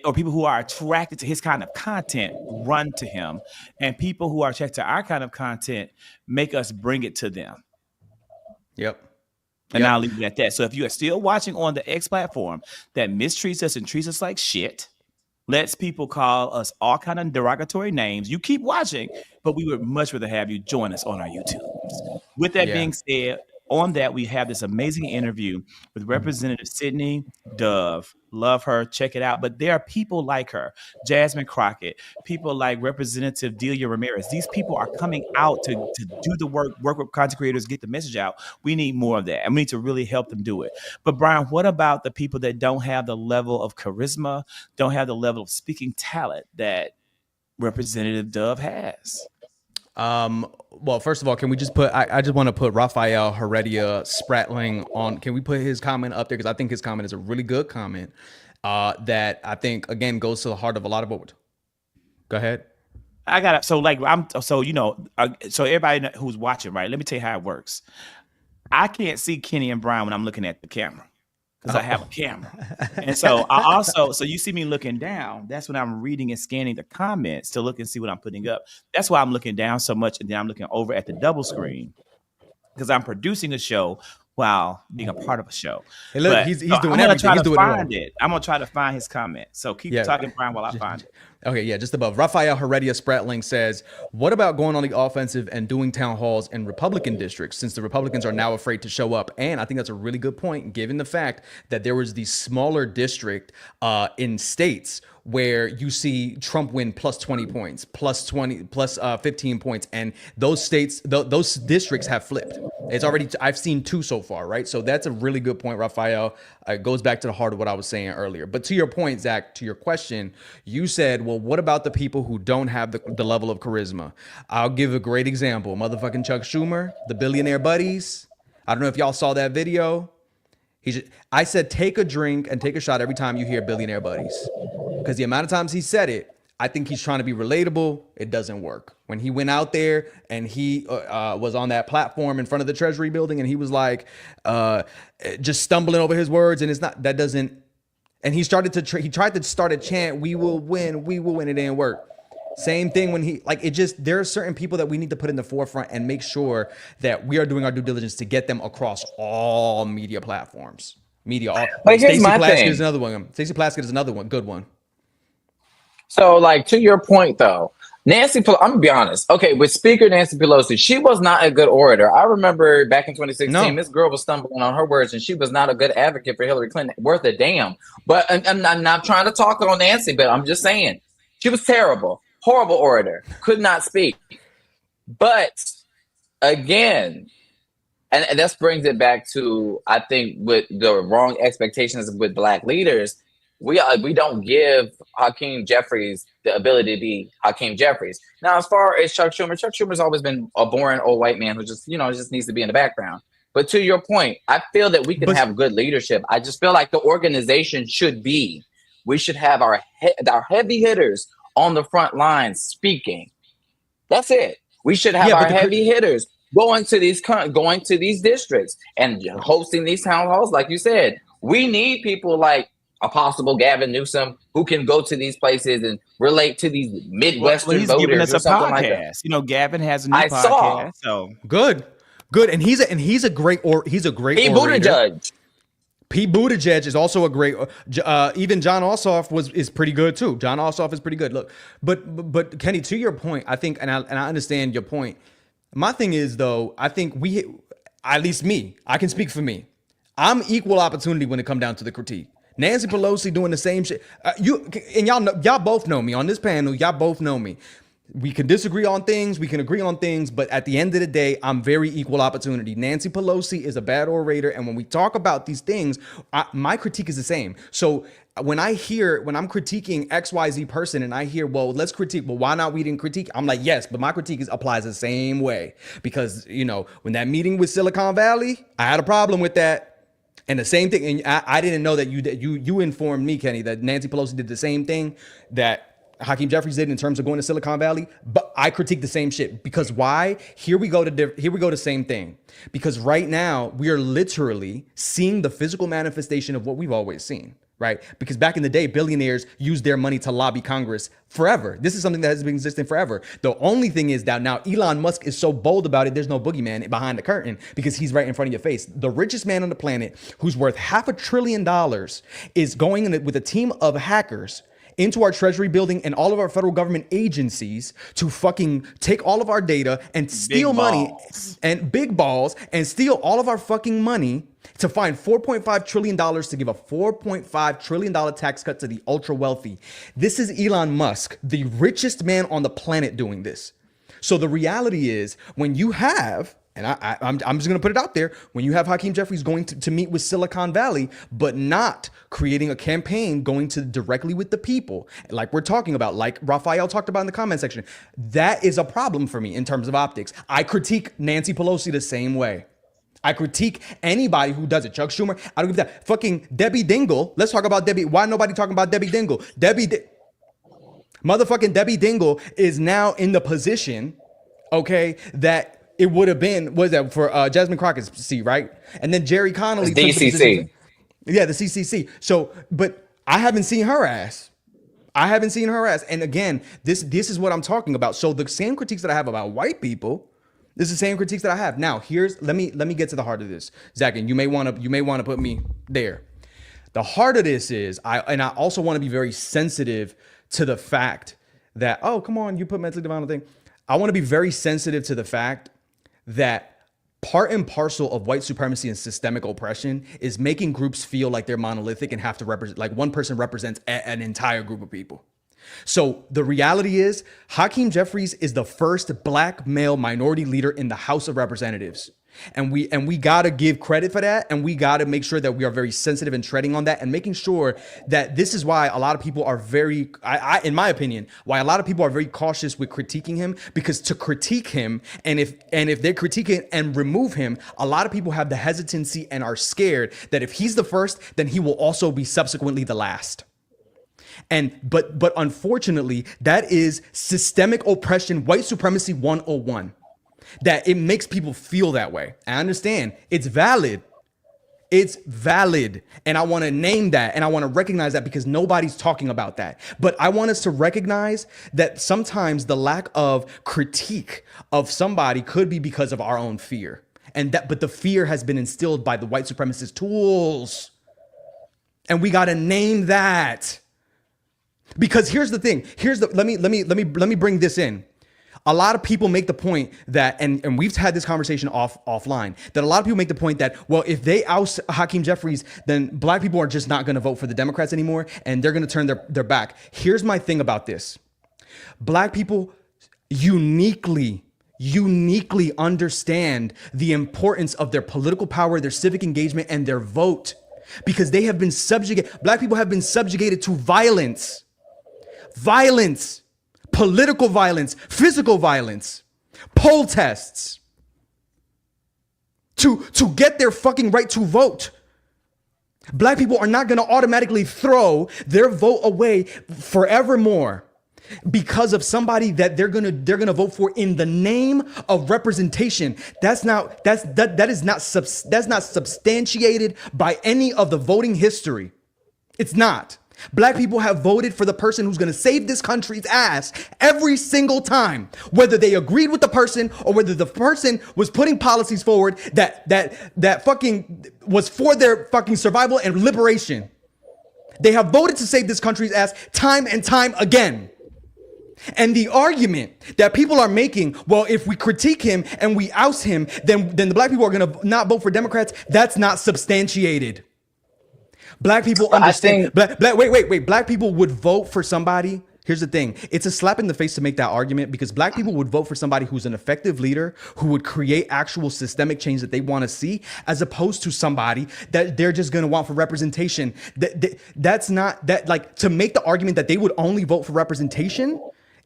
or people who are attracted to his kind of content run to him, and people who are attracted to our kind of content make us bring it to them. Yep. And I'll leave it at that. So if you are still watching on the X platform that mistreats us and treats us like shit, lets people call us all kind of derogatory names, you keep watching, but we would much rather have you join us on our YouTubes. With that being said, on that, we have this amazing interview with Representative Sydney Dove. Love her. Check it out. But there are people like her, Jasmine Crockett, people like Representative Delia Ramirez. These people are coming out to do the work with content creators, get the message out. We need more of that, and we need to really help them do it. But Brian, what about the people that don't have the level of charisma, don't have the level of speaking talent that Representative Dove has? Well, first of all, can we just put, I just want to put Rafael Heredia Spratling on, can we put his comment up there? Because I think his comment is a really good comment that I think, again, goes to the heart of a lot of what, go ahead. I got it. So so everybody who's watching, right? Let me tell you how it works. I can't see Kenny and Brian when I'm looking at the camera, because I have a camera. And so so you see me looking down. That's when I'm reading and scanning the comments to look and see what I'm putting up. That's why I'm looking down so much. And then I'm looking over at the double screen, because I'm producing a show while being a part of a show. Hey, look, he's doing everything. I'm going to try to find his comment. So keep talking, Brian, while I find it. Okay, yeah, just above. Rafael Heredia Spratling says, what about going on the offensive and doing town halls in Republican districts, since the Republicans are now afraid to show up? And I think that's a really good point, given the fact that there was the smaller district in states where you see Trump win plus 20 points, plus 15 points. And those states, those districts have flipped. It's already, I've seen 2 so far, right? So that's a really good point, Rafael. It goes back to the heart of what I was saying earlier. But to your point, Zach, to your question, you said, well, what about the people who don't have the level of charisma? I'll give a great example. Motherfucking Chuck Schumer, the Billionaire Buddies. I don't know if y'all saw that video. I said, take a drink and take a shot every time you hear Billionaire Buddies. Because the amount of times he said it, I think he's trying to be relatable. It doesn't work. When he went out there and he was on that platform in front of the Treasury building and he was like, just stumbling over his words, and it's not, that doesn't, and he tried to start a chant, we will win, it didn't work. Same thing when there are certain people that we need to put in the forefront and make sure that we are doing our due diligence to get them across all media platforms. But here's my thing. Is another one. Stacey Plaskett is another one, good one. So, to your point, though, Nancy Pelosi, I'm going to be honest. Okay, with Speaker Nancy Pelosi, she was not a good orator. I remember back in 2016, this girl was stumbling on her words, and she was not a good advocate for Hillary Clinton, worth a damn. But I'm not trying to talk on Nancy, but I'm just saying, she was terrible. Horrible orator. Could not speak. But, again, and this brings it back to, I think, with the wrong expectations with Black leaders, we don't give Hakeem Jeffries the ability to be Hakeem Jeffries. Now, as far as Chuck Schumer's always been a boring old white man who just needs to be in the background. But to your point, I feel that we can have good leadership. I just feel like the organization we should have our heavy hitters on the front lines speaking. That's it. We should have our heavy hitters going to these districts and hosting these town halls, like you said. We need people like a possible Gavin Newsom who can go to these places and relate to these Midwestern he's voters giving us or a something podcast. Like that. Gavin has a new podcast. So good, and he's a great Pete orator. Pete Buttigieg is also a great. Even John Ossoff is pretty good too. John Ossoff is pretty good. Look, but Kenny, to your point, I think, and I understand your point. My thing is though, I think at least me, I can speak for me. I'm equal opportunity when it comes down to the critique. Nancy Pelosi doing the same shit. Y'all both know me on this panel. Y'all both know me. We can disagree on things, we can agree on things, but at the end of the day, I'm very equal opportunity. Nancy Pelosi is a bad orator, and when we talk about these things, my critique is the same. So when I'm critiquing XYZ person and I hear, well, let's critique, well, why not we didn't critique? I'm like, yes, but my critique applies the same way. Because, when that meeting with Silicon Valley, I had a problem with that. And the same thing, and I didn't know that you informed me, Kenny, that Nancy Pelosi did the same thing that Hakeem Jeffries did in terms of going to Silicon Valley, but I critique the same shit. Because why? Here we go to same thing. Because right now we are literally seeing the physical manifestation of what we've always seen, right? Because back in the day, billionaires used their money to lobby Congress forever. This is something that has been existing forever. The only thing is that now Elon Musk is so bold about it, there's no boogeyman behind the curtain because he's right in front of your face. The richest man on the planet, who's worth $500 billion, is going in with a team of hackers into our treasury building and all of our federal government agencies to fucking take all of our data and steal money and big balls and steal all of our fucking money to find $4.5 trillion to give a $4.5 trillion tax cut to the ultra wealthy. This is Elon Musk, the richest man on the planet, doing this. So the reality is, when you have, and I'm just going to put it out there, when you have Hakeem Jeffries going to meet with Silicon Valley, but not creating a campaign going to directly with the people, like we're talking about, like Raphael talked about in the comment section, that is a problem for me in terms of optics. I critique Nancy Pelosi the same way. I critique anybody who does it. Chuck Schumer, I don't give that. Fucking Debbie Dingle. Let's talk about Debbie. Why nobody talking about Debbie Dingle? Motherfucking Debbie Dingle is now in the position, okay, that it would have been, what is that, for Jasmine Crockett's seat, right? And then Jerry Connolly. DCC. Yeah, the CCC. So, but I haven't seen her ass. And again, this is what I'm talking about. So the same critiques that I have about white people, this is the same critiques that I have. Now, let me get to the heart of this, Zach, and you may want to put me there. The heart of this is, I also want to be very sensitive to the fact that, oh, come on, you put mentally divine on the thing. I want to be very sensitive to the fact that part and parcel of white supremacy and systemic oppression is making groups feel like they're monolithic and have to represent, like one person represents an entire group of people. So the reality is, Hakeem Jeffries is the first black male minority leader in the House of Representatives. And we got to give credit for that. And we got to make sure that we are very sensitive and treading on that and making sure that this is why a lot of people are very, in my opinion, why a lot of people are very cautious with critiquing him, because to critique him, and if they critique it and remove him, a lot of people have the hesitancy and are scared that if he's the first, then he will also be subsequently the last. But unfortunately, that is systemic oppression, white supremacy 101. That it makes people feel that way. I understand. It's valid. And I want to name that, and I want to recognize that, because nobody's talking about that. But I want us to recognize that sometimes the lack of critique of somebody could be because of our own fear. But the fear has been instilled by the white supremacist tools. And we got to name that. Because here's the thing. Let me bring this in. A lot of people make the point that, and we've had this conversation offline, that a lot of people make the point that, well, if they oust Hakeem Jeffries, then black people are just not going to vote for the Democrats anymore, and they're going to turn their back. Here's my thing about this. Black people uniquely understand the importance of their political power, their civic engagement, and their vote, because they have been black people have been subjugated to violence, political violence, physical violence, poll tests to get their fucking right to vote. Black people are not going to automatically throw their vote away forevermore because of somebody that they're going to vote for in the name of representation. That's not substantiated by any of the voting history. It's not. Black people have voted for the person who's going to save this country's ass every single time, whether they agreed with the person or whether the person was putting policies forward that fucking was for their fucking survival and liberation. They have voted to save this country's ass time and time again. And the argument that people are making, well, if we critique him and we oust him, then the black people are going to not vote for Democrats, that's not substantiated. Black people understand. Black people would vote for somebody. Here's the thing. It's a slap in the face to make that argument because black people would vote for somebody who's an effective leader, who would create actual systemic change that they want to see, as opposed to somebody that they're just going to want for representation. That's not that, like, to make the argument that they would only vote for representation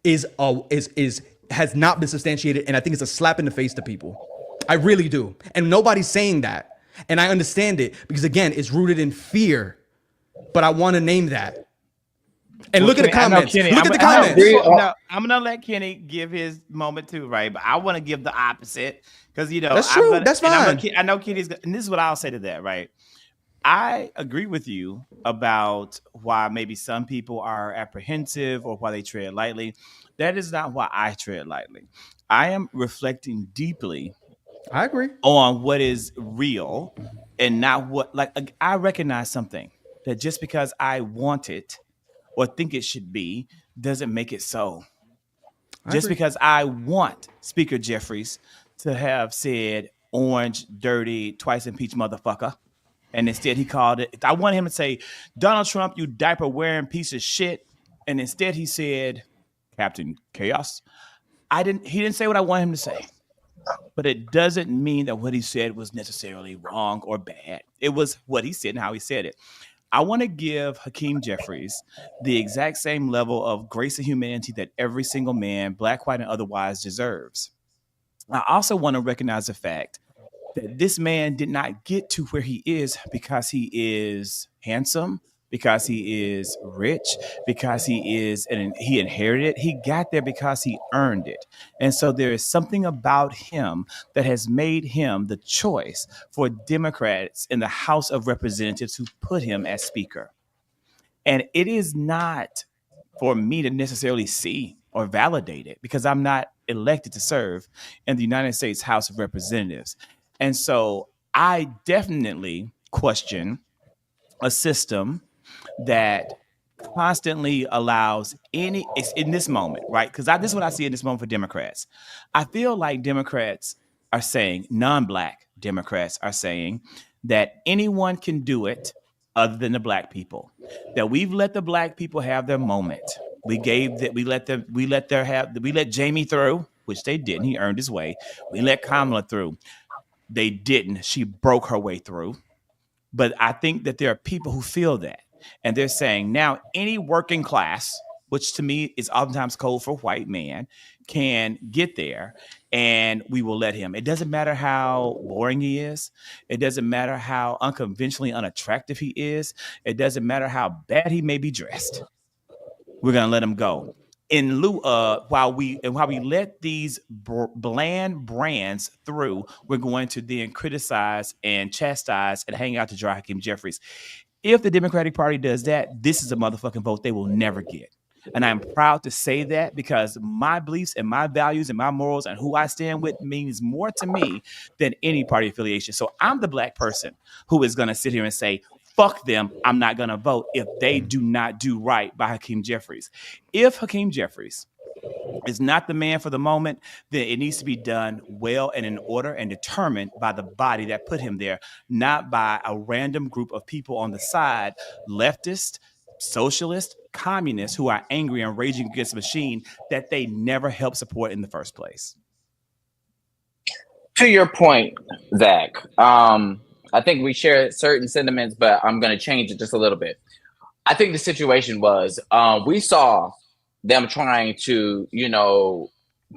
has not been substantiated. And I think it's a slap in the face to people. I really do. And nobody's saying that. And I understand it because, again, it's rooted in fear. But I want to name that. And look at the comments. Look at the comments. I'm gonna let Kenny give his moment too, right? But I want to give the opposite because that's true. That's fine. I know Kenny's, and this is what I'll say to that, right? I agree with you about why maybe some people are apprehensive or why they tread lightly. That is not why I tread lightly. I am reflecting deeply. I agree on what is real and not what, like, I recognize something that just because I want it or think it should be doesn't make it so. Just because I want Speaker Jeffries to have said orange, dirty, twice impeached motherfucker, and instead he called it, I want him to say, Donald Trump, you diaper wearing piece of shit. And instead he said, Captain Chaos. He didn't say what I want him to say. But it doesn't mean that what he said was necessarily wrong or bad. It was what he said and how he said it. I want to give Hakeem Jeffries the exact same level of grace and humanity that every single man, black, white, and otherwise, deserves. I also want to recognize the fact that this man did not get to where he is because he is handsome, because he is rich, because he inherited it. He got there because he earned it. And so there is something about him that has made him the choice for Democrats in the House of Representatives who put him as Speaker. And it is not for me to necessarily see or validate it because I'm not elected to serve in the United States House of Representatives. And so I definitely question a system that constantly allows it's in this moment, right? Because this is what I see in this moment for Democrats. I feel like Democrats are saying, non-black Democrats are saying that anyone can do it other than the black people. That we've let the black people have their moment. We let Jamie through, which they didn't. He earned his way. We let Kamala through. They didn't. She broke her way through. But I think that there are people who feel that. And they're saying now any working class, which to me is oftentimes code for white man, can get there and we will let him. It doesn't matter how boring he is. It doesn't matter how unconventionally unattractive he is. It doesn't matter how bad he may be dressed. We're going to let him go. In lieu of while we let these bland brands through, we're going to then criticize and chastise and hang out to dry Hakeem Jeffries. If the Democratic Party does that, this is a motherfucking vote they will never get. And I'm proud to say that because my beliefs and my values and my morals and who I stand with means more to me than any party affiliation. So I'm the black person who is going to sit here and say, fuck them, I'm not going to vote if they do not do right by Hakeem Jeffries. If Hakeem Jeffries is not the man for the moment, then it needs to be done well and in order and determined by the body that put him there, not by a random group of people on the side, leftist, socialist, communists who are angry and raging against the machine that they never helped support in the first place. To your point, Zach, I think we share certain sentiments, but I'm going to change it just a little bit. I think the situation was we saw them trying to,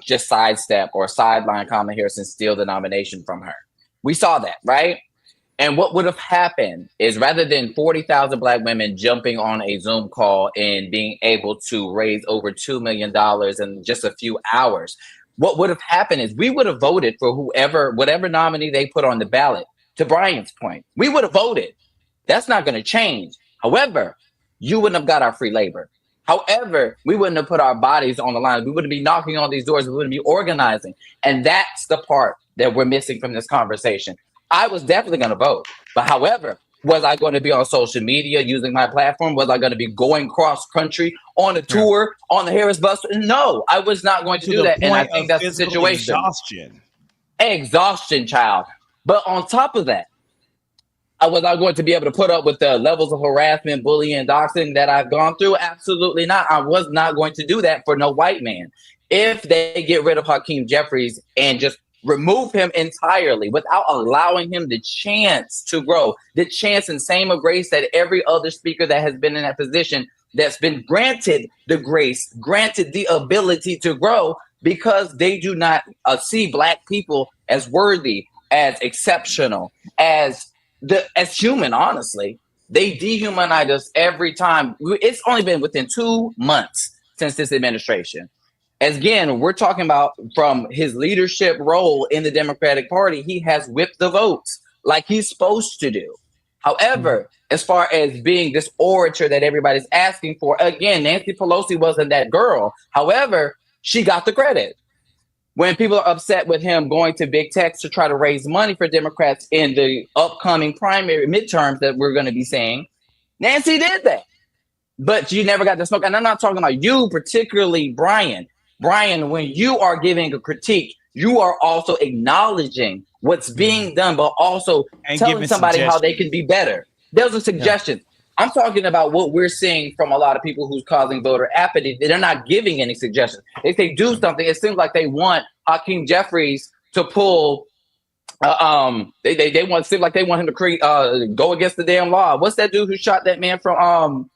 just sidestep or sideline Kamala Harris and steal the nomination from her. We saw that, right? And what would have happened is rather than 40,000 black women jumping on a Zoom call and being able to raise over $2 million in just a few hours, what would have happened is we would have voted for whatever nominee they put on the ballot. To Brian's point, we would have voted. That's not going to change. However, you wouldn't have got our free labor. However, we wouldn't have put our bodies on the line. We wouldn't be knocking on these doors. We wouldn't be organizing. And that's the part that we're missing from this conversation. I was definitely going to vote. But however, was I going to be on social media using my platform? Was I going to be going cross country on a tour on the Harris bus? No, I was not going to do that. And I think that's the situation. Exhaustion, child. But on top of that, Was I going to be able to put up with the levels of harassment, bullying, and doxing that I've gone through? Absolutely not. I was not going to do that for no white man. If they get rid of Hakeem Jeffries and just remove him entirely without allowing him the chance to grow, the chance and same of grace that every other speaker that has been in that position that's been granted the grace, granted the ability to grow, because they do not see Black people as worthy, as exceptional, as human. Honestly, they dehumanize us every time. It's only been within 2 months since this administration. As again, we're talking about from his leadership role in the Democratic Party, he has whipped the votes like he's supposed to do. However, as far as being this orator that everybody's asking for, again, Nancy Pelosi wasn't that girl. However, she got the credit. When people are upset with him going to big tech to try to raise money for Democrats in the upcoming primary midterms that we're going to be seeing, Nancy did that. But you never got the smoke. And I'm not talking about you, particularly Brian. Brian, when you are giving a critique, you are also acknowledging what's being done, but also And telling somebody how they can be better. Those are suggestions. Yeah. I'm talking about what we're seeing from a lot of people who's causing voter apathy. They're not giving any suggestions. If they do something, it seems like they want Hakeem Jeffries to pull. They want, seem like they want him to create go against the damn law. What's that dude who shot that man from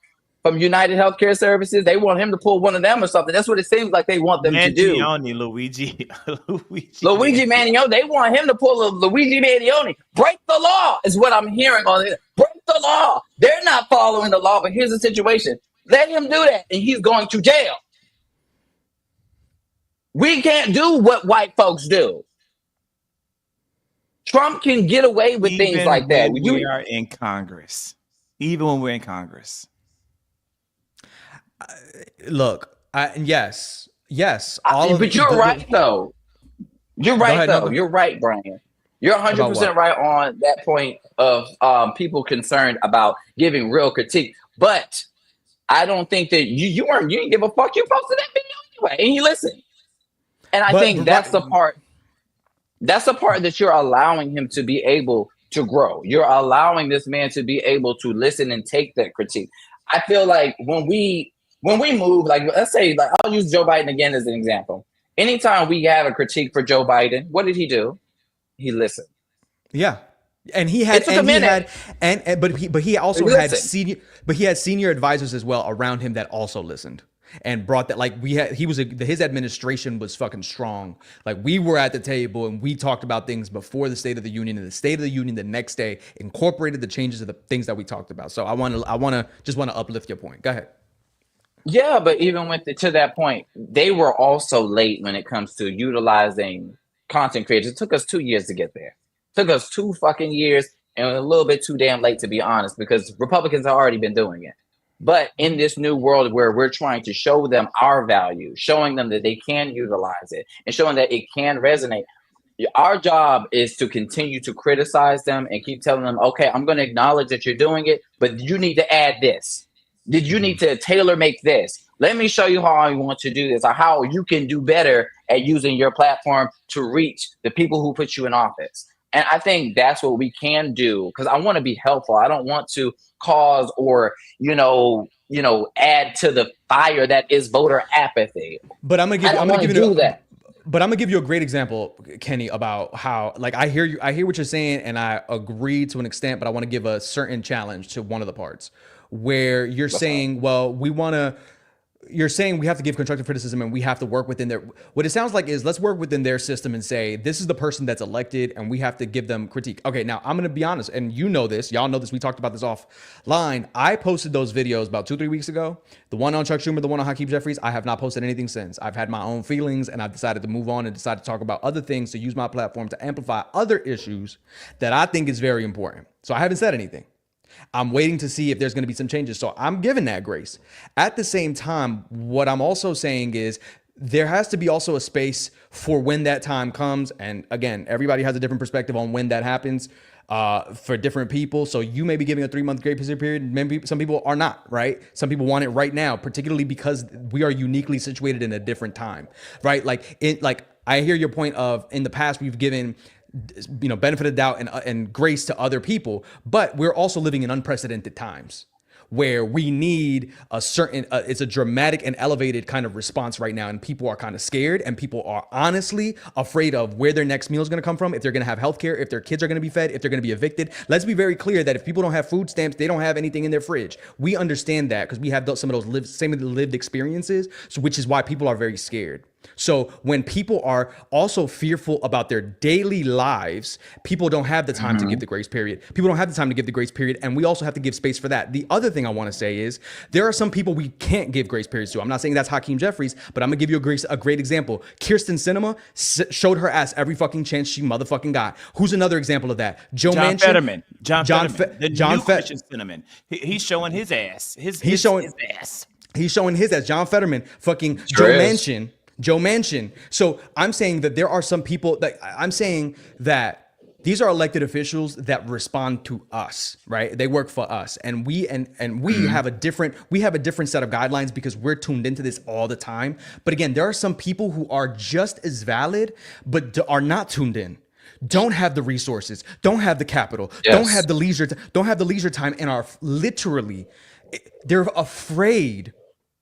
United Healthcare Services? They want him to pull one of them or something. That's what it seems like they want them to do. Luigi Mannione. They want him to pull a Luigi Mannione. Break the law is what I'm hearing on it. Break the law. They're not following the law, but here's the situation. Let him do that, and he's going to jail. We can't do what white folks do. Trump can get away with things like that. We are in Congress. Even when we're in Congress. Look, yes. But you're right, though. You're right, though. You're right, Brian. You're 100% right on that point of people concerned about giving real critique. But I don't think that you didn't give a fuck. You posted that video anyway, and you listened. And I think that's the part. That's the part that you're allowing him to be able to grow. You're allowing this man to be able to listen and take that critique. I feel like when we move, like, let's say, like, I'll use Joe Biden again as an example. Anytime we have a critique for Joe Biden, what did he do? He listened. Yeah. And he had, but he also had senior advisors as well around him that also listened and brought that, like, his administration was fucking strong. Like, we were at the table and we talked about things before the State of the Union, and the State of the Union the next day incorporated the changes of the things that we talked about. So I want to uplift your point. Go ahead. Yeah, but even to that point, they were also late when it comes to utilizing content creators. It took us 2 years to get there. It took us 2 fucking years, and a little bit too damn late, to be honest, because Republicans have already been doing it. But in this new world where we're trying to show them our value, showing them that they can utilize it, and showing that it can resonate, our job is to continue to criticize them and keep telling them, okay, I'm going to acknowledge that you're doing it, but you need to add this. Did you need to tailor make this? Let me show you how I want to do this, or how you can do better at using your platform to reach the people who put you in office. And I think that's what we can do, because I want to be helpful. I don't want to cause or, add to the fire that is voter apathy. But I'm gonna give you a great example, Kenny, about how, like, I hear what you're saying, and I agree to an extent, but I want to give a certain challenge to one of the parts where you're saying, you're saying we have to give constructive criticism and we have to work within their, what it sounds like is, let's work within their system and say, this is the person that's elected and we have to give them critique. Okay, now I'm going to be honest, and you know this, y'all know this, we talked about this offline. I posted those videos about 2-3 weeks ago. The one on Chuck Schumer, the one on Hakeem Jeffries. I have not posted anything since. I've had my own feelings and I've decided to move on and decided to talk about other things, to use my platform to amplify other issues that I think is very important. So I haven't said anything. I'm waiting to see if there's going to be some changes. So I'm giving that grace. At the same time, what I'm also saying is there has to be also a space for when that time comes. And again, everybody has a different perspective on when that happens for different people. So you may be giving a 3-month grace period. Maybe some people are not, right? Some people want it right now, particularly because we are uniquely situated in a different time, right? Like I hear your point of, in the past, we've given benefit of doubt and grace to other people, but we're also living in unprecedented times where we need a certain it's a dramatic and elevated kind of response right now, and people are kind of scared, and people are honestly afraid of where their next meal is going to come from, if they're going to have healthcare, if their kids are going to be fed, if they're going to be evicted. Let's be very clear that if people don't have food stamps, they don't have anything in their fridge. We understand that because we have some of those same of the lived experiences, so which is why people are very scared. So when people are also fearful about their daily lives, people don't have the time to give the grace period. People don't have the time to give the grace period. And we also have to give space for that. The other thing I want to say is there are some people we can't give grace periods to. I'm not saying that's Hakeem Jeffries, but I'm going to give you a great example. Kirsten Sinema showed her ass every fucking chance she motherfucking got. Who's another example of that? John Manchin. Fetterman. John Fetterman. Cinnamon. He's showing his ass. He's showing his ass. John Fetterman. Fucking Joe Manchin. So I'm saying that there are some people that these are elected officials that respond to us, right? They work for us, and we have a different set of guidelines because we're tuned into this all the time. But again, there are some people who are just as valid, but are not tuned in. Don't have the resources, don't have the capital, don't have the leisure time, and are literally, they're afraid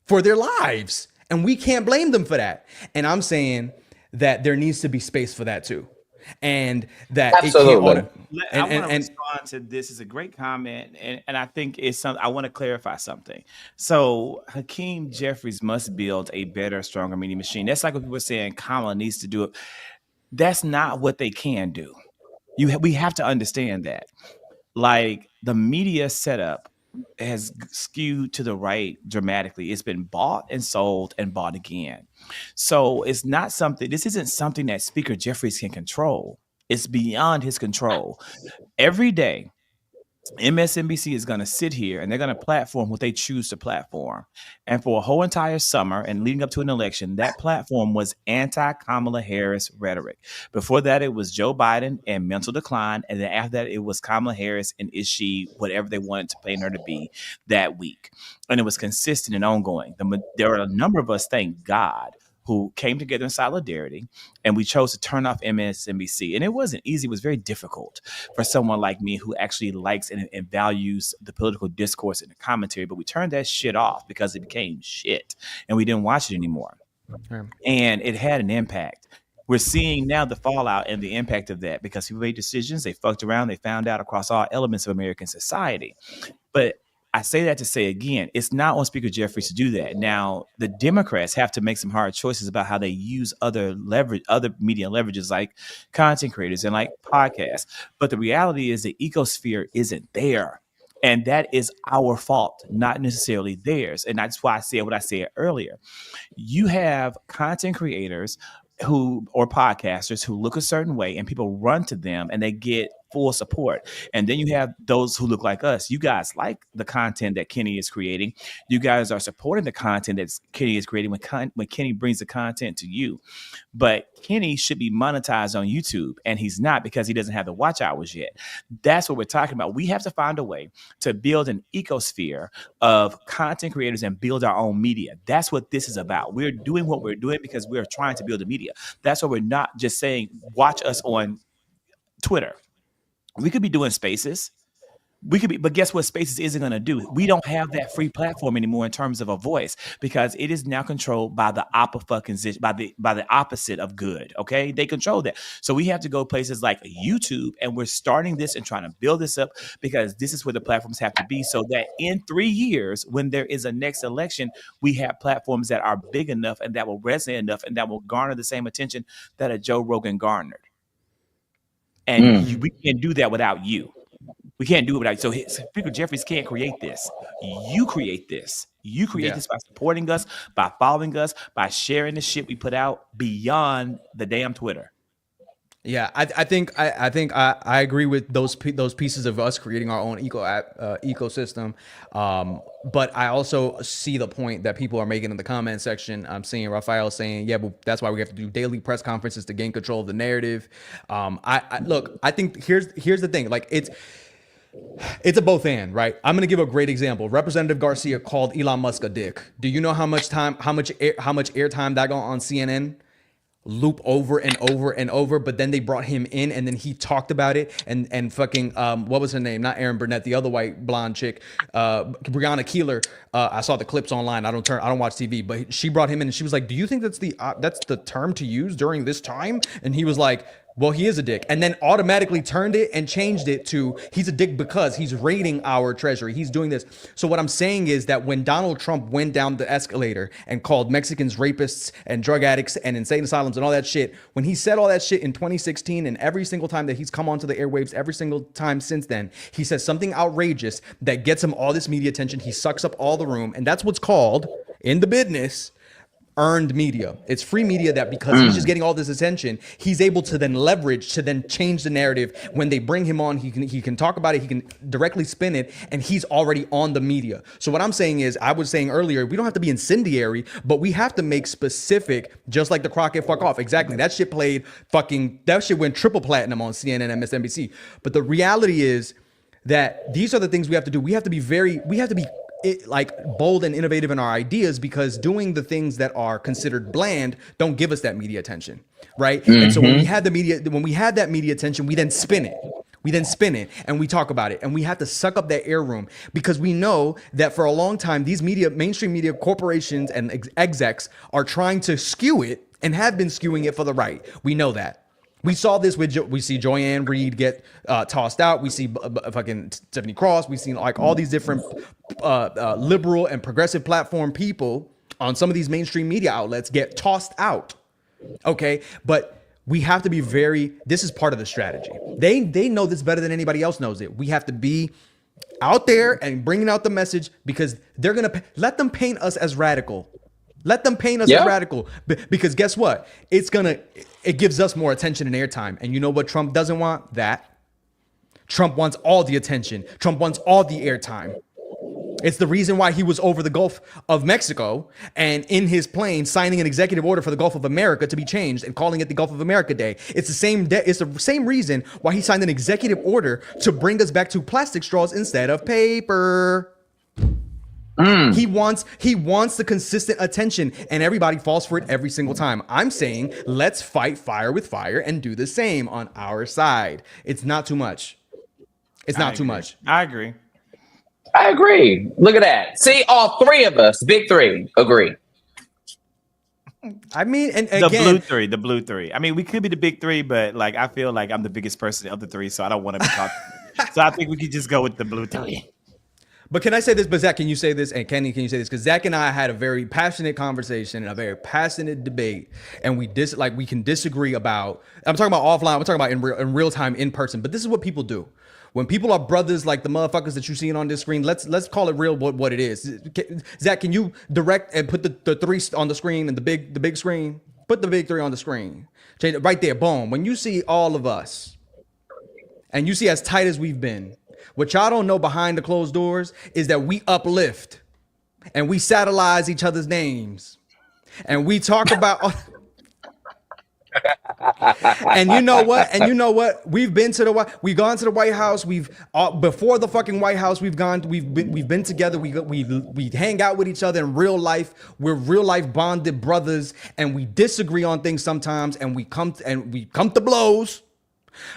for their lives. And we can't blame them for that. And I'm saying that there needs to be space for that too. And that Absolutely. I want to respond to this. Is a great comment. And I think it's something I want to clarify something. So Hakeem Jeffries must build a better, stronger media machine. That's like what people are saying Kamala needs to do it. That's not what they can do. We have to understand that. Like the media setup has skewed to the right dramatically. It's been bought and sold and bought again. So this isn't something that Speaker Jeffries can control. It's beyond his control. Every day, MSNBC is going to sit here and they're going to platform what they choose to platform. And for a whole entire summer and leading up to an election, that platform was anti-Kamala Harris rhetoric. Before that, it was Joe Biden and mental decline. And then after that, it was Kamala Harris and is she whatever they wanted to paint her to be that week. And it was consistent and ongoing. There are a number of us, thank God, who came together in solidarity, and we chose to turn off MSNBC. And it wasn't easy. It was very difficult for someone like me who actually likes and values the political discourse and the commentary, but we turned that shit off because it became shit, and we didn't watch it anymore. And it had an impact. We're seeing now the fallout and the impact of that because people made decisions, they fucked around, they found out across all elements of American society. But I say that to say again, it's not on Speaker Jeffries to do that. Now, the Democrats have to make some hard choices about how they use other media leverages like content creators and like podcasts. But the reality is the ecosphere isn't there. And that is our fault, not necessarily theirs. And that's why I said what I said earlier. You have content creators or podcasters who look a certain way and people run to them and they get full support. And then you have those who look like us. You guys like the content that Kenny is creating. You guys are supporting the content that Kenny is creating when Kenny brings the content to you. But Kenny should be monetized on YouTube, and he's not because he doesn't have the watch hours yet. That's what we're talking about. We have to find a way to build an ecosphere of content creators and build our own media. That's what this is about. We're doing what we're doing because we're trying to build a media. That's why we're not just saying, watch us on Twitter. We could be doing spaces. But guess what Spaces isn't going to do? We don't have that free platform anymore in terms of a voice because it is now controlled by the by the opposite of good. Okay, they control that. So we have to go places like YouTube, and we're starting this and trying to build this up because this is where the platforms have to be, so that in 3 years, when there is a next election, we have platforms that are big enough and that will resonate enough and that will garner the same attention that a Joe Rogan garnered. And we can't do that without you. We can't do it without you. So Speaker Jeffries can't create this. You create this. You create this by supporting us, by following us, by sharing the shit we put out beyond the damn Twitter. Yeah, I think I agree with those pieces of us creating our own ecosystem. But I also see the point that people are making in the comment section. I'm seeing Raphael saying, yeah, but that's why we have to do daily press conferences to gain control of the narrative. I think here's the thing. Like it's a both and, right? I'm gonna give a great example. Representative Garcia called Elon Musk a dick. Do you know how much airtime that got on CNN? loop over and over and over, but then they brought him in and then he talked about it and fucking what was her name? Not Erin Burnett, the other white blonde chick, Breonna Keeler. I saw the clips online. I don't watch TV, but she brought him in and she was like, "Do you think that's the term to use during this time?" And he was like, "Well, he is a dick," and then automatically turned it and changed it to he's a dick because he's raiding our treasury. He's doing this. So what I'm saying is that when Donald Trump went down the escalator and called Mexicans rapists and drug addicts and insane asylums and all that shit, when he said all that shit in 2016 and every single time that he's come onto the airwaves, every single time since then, he says something outrageous that gets him all this media attention. He sucks up all the room. And that's what's called in the business earned media. It's free media that because he's just getting all this attention, he's able to then leverage to then change the narrative. When they bring him on, he can talk about it, he can directly spin it, and he's already on the media. So what I'm saying is, I was saying earlier, we don't have to be incendiary, but we have to make specific, just like the Crockett fuck off. Exactly. That shit that shit went triple platinum on CNN and MSNBC. But the reality is that these are the things we have to do. We have to be like bold and innovative in our ideas, because doing the things that are considered bland don't give us that media attention, right? And so when we had that media attention, we then spin it and we talk about it, and we have to suck up that air room, because we know that for a long time these mainstream media corporations and execs are trying to skew it and have been skewing it for the right. We know that. We saw this we see Joanne Reed get tossed out. We see fucking Stephanie Cross. We've seen like all these different liberal and progressive platform people on some of these mainstream media outlets get tossed out. Okay, but we have to be this is part of the strategy. They know this better than anybody else knows it. We have to be out there and bringing out the message, because they're going to let them paint us as radical. Let them paint us as radical, because guess what? It gives us more attention and airtime. And you know what Trump doesn't want? That. Trump wants all the attention. Trump wants all the airtime. It's the reason why he was over the Gulf of Mexico and in his plane signing an executive order for the Gulf of America to be changed and calling it the Gulf of America Day. It's the same reason why he signed an executive order to bring us back to plastic straws instead of paper. He wants the consistent attention, and everybody falls for it every single time. I'm saying let's fight fire with fire and do the same on our side. It's not too much. It's not too much. I agree. Look at that. See, all three of us, big three, agree. I mean, and the again, blue three. I mean, we could be the big three, but like I feel like I'm the biggest person of the three, so I don't want to be talking. So I think we could just go with the blue three. But can I say this? But Zach, can you say this? And Kenny, can you say this? Because Zach and I had a very passionate conversation and a very passionate debate, and we can disagree about. I'm talking about offline. I'm talking about in real time, in person. But this is what people do. When people are brothers like the motherfuckers that you're seeing on this screen, let's call it real what it is. Zach, can you direct and put the three on the screen and the big screen? Put the big three on the screen. Change it right there. Boom. When you see all of us, and you see as tight as we've been. What y'all don't know behind the closed doors is that we uplift and we satellize each other's names and we talk about. And you know what? We've gone to the White House. Before the fucking White House, we've been together. We hang out with each other in real life. We're real life bonded brothers, and we disagree on things sometimes, and we come to blows.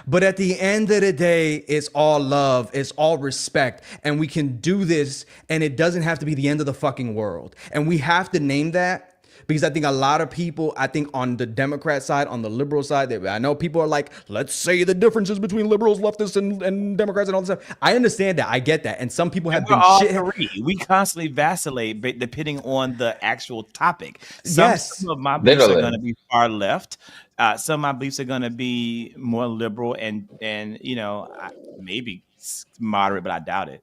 But at the end of the day, it's all love, it's all respect, and we can do this, and it doesn't have to be the end of the fucking world. And we have to name that, because I think a lot of people, on the Democrat side, on the liberal side, I know people are like, let's say the differences between liberals, leftists, and Democrats and all this stuff. I understand that, I get that, and some people have been shit. We constantly vacillate depending on the actual topic. Some of my beliefs are going to be far left. Some of my beliefs are going to be more liberal and maybe moderate, but I doubt it.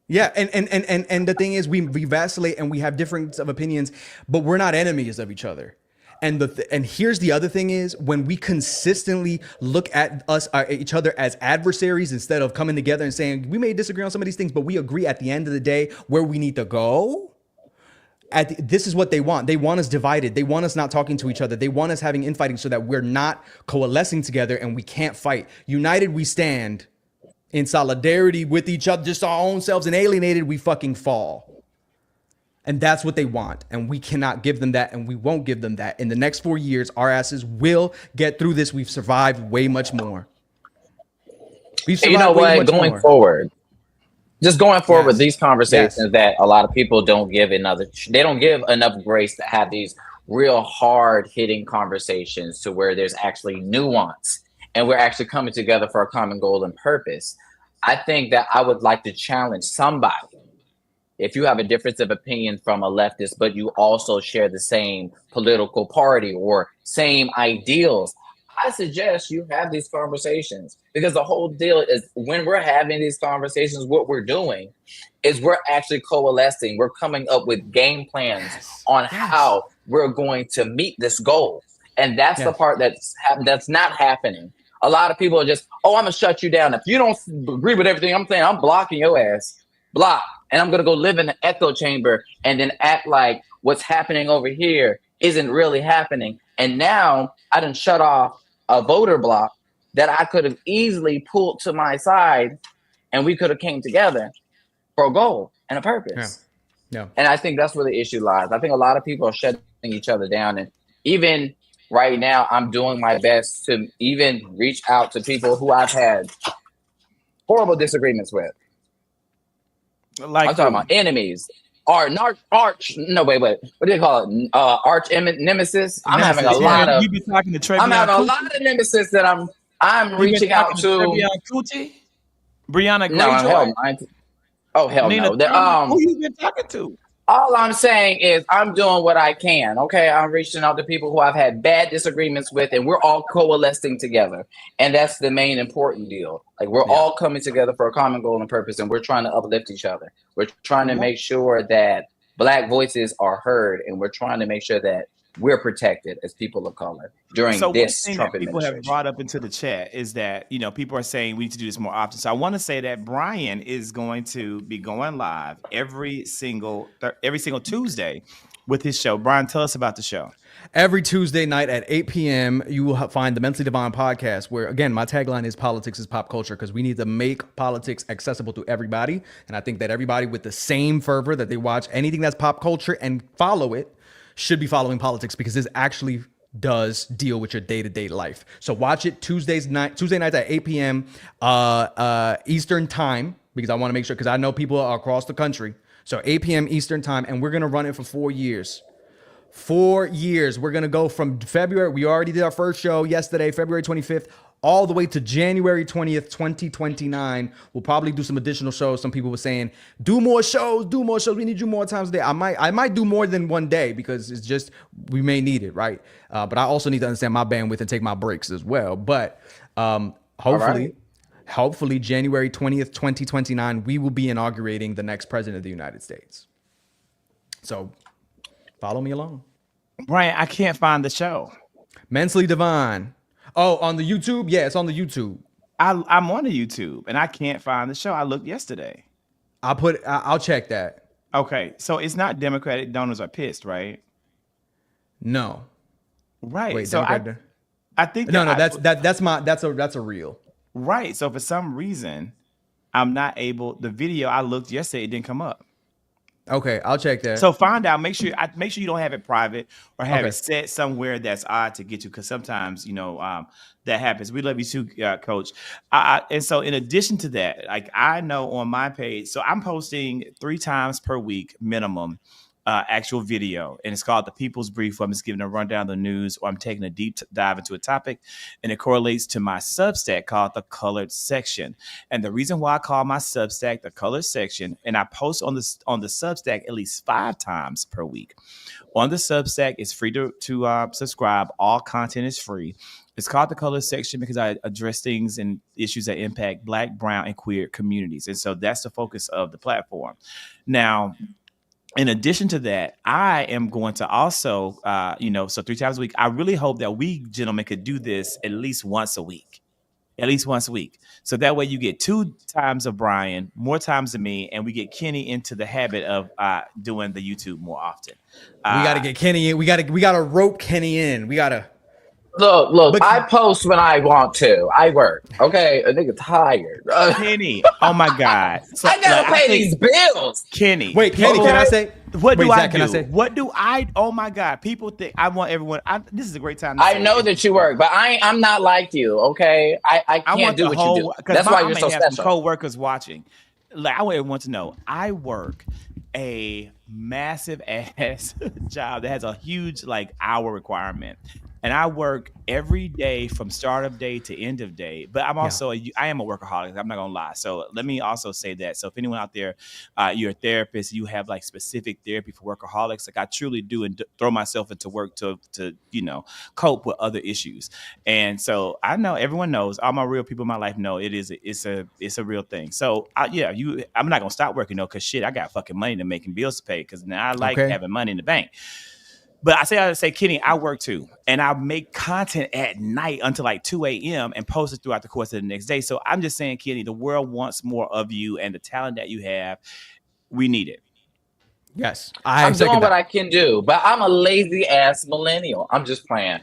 Yeah, and the thing is, we vacillate and we have difference of opinions, but we're not enemies of each other. And here's the other thing is, when we consistently look at each other as adversaries instead of coming together and saying we may disagree on some of these things, but we agree at the end of the day where we need to go. This is what they want. They want us divided. They want us not talking to each other. They want us having infighting so that we're not coalescing together and we can't fight. United we stand, in solidarity with each other, just our own selves, and alienated we fucking fall. And that's what they want. And we cannot give them that, and we won't give them that. In the next 4 years, our asses will get through this. We've survived way much more. We've You know survived way what? much Going more. forward, just going forward with Yes. these conversations Yes. that a lot of people don't give they don't give enough grace to have these real hard hitting conversations to where there's actually nuance and we're actually coming together for a common goal and purpose. I think that I would like to challenge somebody. If you have a difference of opinion from a leftist, but you also share the same political party or same ideals, I suggest you have these conversations, because the whole deal is when we're having these conversations, what we're doing is we're actually coalescing. We're coming up with game plans on how we're going to meet this goal. And that's the part that's not happening. A lot of people are just, oh, I'm going to shut you down. If you don't agree with everything I'm saying, I'm blocking your ass. Block. And I'm going to go live in an echo chamber and then act like what's happening over here isn't really happening. And now I done shut off a voter block that I could have easily pulled to my side, and we could have came together for a goal and a purpose. Yeah. And I think that's where the issue lies. I think a lot of people are shutting each other down. And even right now, I'm doing my best to even reach out to people who I've had horrible disagreements with. Like I'm talking about enemies. What do they call it? Arch nemesis. I'm having a lot of. You've been talking to Trevion. I'm having a lot of nemesis that I'm reaching out to. Trevion Kuti? Brianna No, Greyjoy? hell Nina no. who you been talking to? All I'm saying is I'm doing what I can. Okay, I'm reaching out to people who I've had bad disagreements with, and we're all coalescing together. And that's the main important deal. Like, we're all coming together for a common goal and purpose, and we're trying to uplift each other. We're trying to make sure that Black voices are heard, and we're trying to make sure that we're protected as people of color during this Trump that people administration. have brought up into the chat is that, people are saying we need to do this more often. So I want to say that Brian is going to be going live every single Tuesday with his show. Brian, tell us about the show. Every Tuesday night at 8 p.m., you will find the Mentally Divine podcast, where, again, my tagline is politics is pop culture, because we need to make politics accessible to everybody. And I think that everybody with the same fervor that they watch anything that's pop culture and follow it should be following politics, because this actually does deal with your day-to-day life. So watch it Tuesday nights at 8 p.m. Eastern time, because I want to make sure, because I know people are across the country. So 8 p.m. Eastern time, and we're going to run it for 4 years. 4 years. We're going to go from February. We already did our first show yesterday, February 25th, all the way to January 20th, 2029. We'll probably do some additional shows. Some people were saying, do more shows. We need you more times a day. I might do more than one day, because it's just, we may need it, right? But I also need to understand my bandwidth and take my breaks as well. But hopefully January 20th, 2029, we will be inaugurating the next president of the United States. So follow me along. Brian, I can't find the show. Mentally Divine. Oh, on the YouTube? Yeah, it's on the YouTube. I'm on the YouTube and I can't find the show. I looked yesterday. I'll check that. Okay, so it's not Democratic donors are pissed, right? No. Right. Wait, so I think that's a reel. Right. So for some reason, I'm not able. The video I looked yesterday, it didn't come up. Okay, I'll check that. So find out. Make sure you don't have it private or have it set somewhere that's odd to get to, because sometimes that happens. We love you too, Coach. And so in addition to that, like, I know on my page, so I'm posting 3 times per week minimum. Actual video, and it's called The People's Brief, where I'm just giving a rundown of the news, or I'm taking a deep dive into a topic, and it correlates to my Substack called The Colored Section. And the reason why I call my Substack The Colored Section, and I post on the Substack at least 5 times per week. On the Substack, it's free to subscribe. All content is free. It's called The Colored Section because I address things and issues that impact Black, brown, and queer communities, and so that's the focus of the platform. Now, in addition to that, I am going to also, so 3 times a week. I really hope that we gentlemen could do this at least once a week. So that way you get 2 times of Brian, more times of me, and we get Kenny into the habit of doing the YouTube more often. We got to get Kenny in. We got to rope Kenny in. We got to. Look. But I post when I want to. I work. Okay, a nigga tired. Kenny, oh my God. So I gotta I pay think these bills. Kenny. wait, Kenny, Okay. can I say? What do Wait, I Zach, do? can I say? What do I? Oh my God! People think I want everyone. This is a great time to I say know it. that you work, but I'm not like you. Okay, I I can't want do the what you do. whole because That's why I you're may so have some special. co-workers watching. Like I want everyone to know I work a massive ass job that has a huge like hour requirement. And I work every day from start of day to end of day. But I'm Yeah. also I am a workaholic. I'm not gonna lie. So let me also say that. So if anyone out there, you're a therapist, you have like specific therapy for workaholics. Like I truly do and throw myself into work to cope with other issues. And so I know everyone knows, all my real people in my life know it's a real thing. So I'm not gonna stop working though, because shit, I got fucking money to make and bills to pay. Because now I like Okay. having money in the bank. But I say, Kenny, I work too. And I make content at night until like 2 a.m. and post it throughout the course of the next day. So I'm just saying, Kenny, the world wants more of you and the talent that you have. We need it. Yes, I I'm second doing what that. I can do, but I'm a lazy ass millennial. I'm just playing.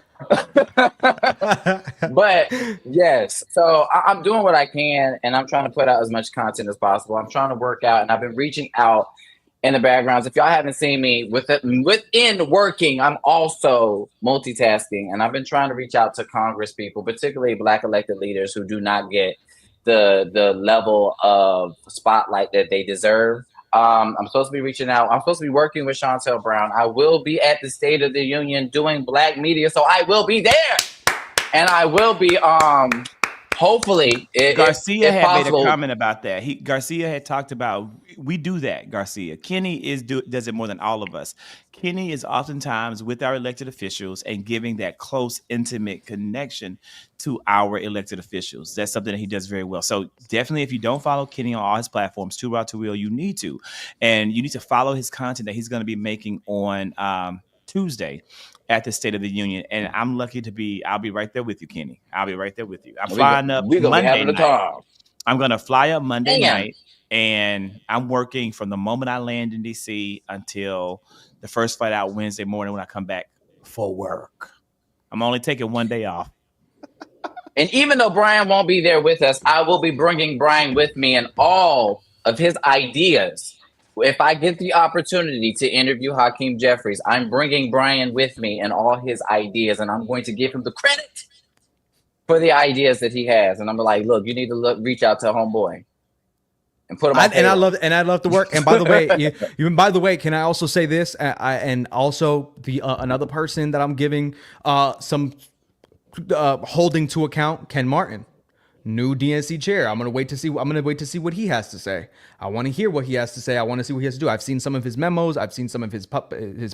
But yes, so I'm doing what I can, and I'm trying to put out as much content as possible. I'm trying to work out, and I've been reaching out in the backgrounds. If y'all haven't seen me within working, I'm also multitasking, and I've been trying to reach out to Congress people, particularly Black elected leaders who do not get the level of spotlight that they deserve. I'm supposed to be reaching out. I'm supposed to be working with Chantel Brown. I will be at the State of the Union doing Black media, so I will be there, and I will be hopefully, Garcia if had made a possible. comment about that. Garcia had talked about we do that. Garcia, Kenny does it more than all of us. Kenny is oftentimes with our elected officials and giving that close, intimate connection to our elected officials. That's something that he does very well. So definitely, if you don't follow Kenny on all his platforms, Too Raw, Too Real, you need to, and you need to follow his content that he's going to be making on Tuesday at the State of the Union. And I'm lucky I'll be right there with you, Kenny. I'll be right there with you. I'm flying up We're gonna be Monday having a night. time. I'm going to fly up Monday Damn. night, and I'm working from the moment I land in DC until the first flight out Wednesday morning when I come back for work. I'm only taking one day off. And even though Brian won't be there with us, I will be bringing Brian with me and all of his ideas. If I get the opportunity to interview Hakeem Jeffries, I'm bringing Brian with me and all his ideas, and I'm going to give him the credit for the ideas that he has. And I'm like, look, you need to reach out to homeboy and put him on. And I love the work. And by the way, can I also say this? And also the another person that I'm giving some holding to account, Ken Martin, new DNC chair. I'm gonna wait to see what he has to say. I want to hear what he has to say. I want to see what he has to do. I've seen some of his memos. I've seen some of his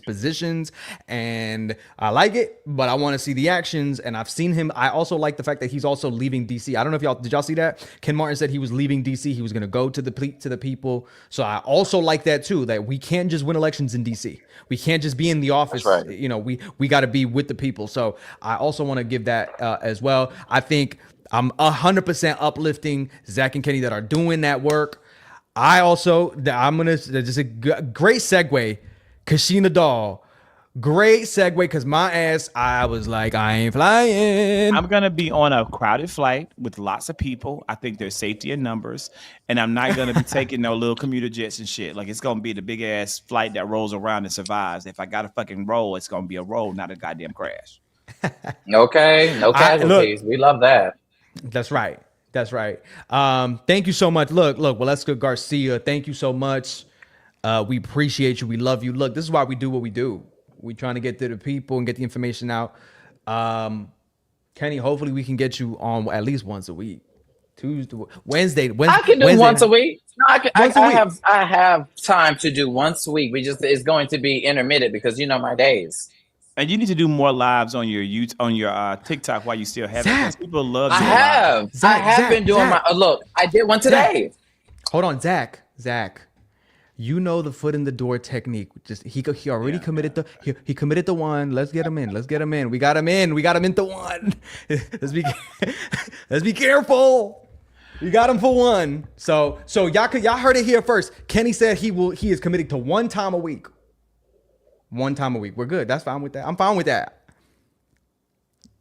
positions, and I like it. But I want to see the actions. And I've seen him. I also like the fact that he's also leaving DC. I don't know if did y'all see that? Ken Martin said he was leaving DC. He was gonna go to the people. So I also like that too. That we can't just win elections in DC. We can't just be in the office. That's right. You know, we got to be with the people. So I also want to give that as well. I think I'm 100% uplifting Zach and Kenny that are doing that work. Just a great segue, Kashina Doll. Great segue, because my ass, I was like, I ain't flying. I'm going to be on a crowded flight with lots of people. I think there's safety in numbers. And I'm not going to be taking no little commuter jets and shit. Like, it's going to be the big ass flight that rolls around and survives. If I got to fucking roll, it's going to be a roll, not a goddamn crash. Okay, no casualties. We love that. That's right. Thank you so much. Look, well, let's go, Garcia. Thank you so much. We appreciate you. We love you. Look, this is why we do what we do. We trying to get to the people and get the information out. Kenny, hopefully we can get you on at least once a week. Wednesday. I can do Wednesday once a week. No, I have time to do once a week. It's going to be intermittent because you know my days. And you need to do more lives on your TikTok while you still have it. Because people love. I have been doing my look. I did one today. Hold on, Zach. You know the foot in the door technique. Just he already committed he committed the one. Let's get him in. We got him into one. Let's be careful. We got him for one. So y'all heard it here first. Kenny said he is committing to one time a week. One time a week. We're good. That's fine with that. I'm fine with that.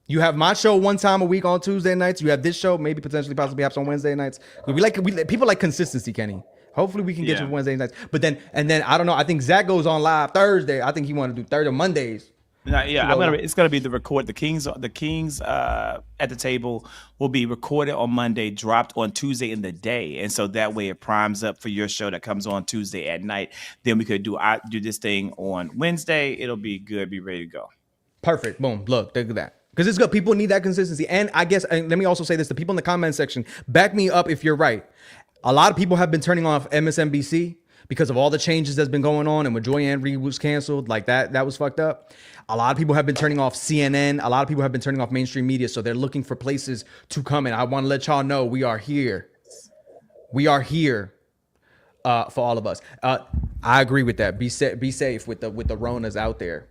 You have my show one time a week on Tuesday nights. You have this show, maybe potentially, possibly, perhaps on Wednesday nights. People like consistency, Kenny. Hopefully we can get you for Wednesday nights. But then I don't know. I think Zach goes on live Thursday. I think he want to do Thursday or Mondays. It's gonna be the Kings at the table will be recorded on Monday, dropped on Tuesday in the day, and so that way it primes up for your show that comes on Tuesday at night. Then we could do this thing on Wednesday. It'll be good, be ready to go. Perfect. Boom. Look at that. Because it's good. People need that consistency. And I guess, and let me also say this, the people in the comment section, back me up if you're right. A lot of people have been turning off MSNBC because of all the changes that's been going on, and when Joy Ann Reid was canceled, like that was fucked up. A lot of people have been turning off CNN. A lot of people have been turning off mainstream media, so they're looking for places to come in. I want to let y'all know we are here. We are here for all of us. I agree with that. Be safe with the Ronas out there.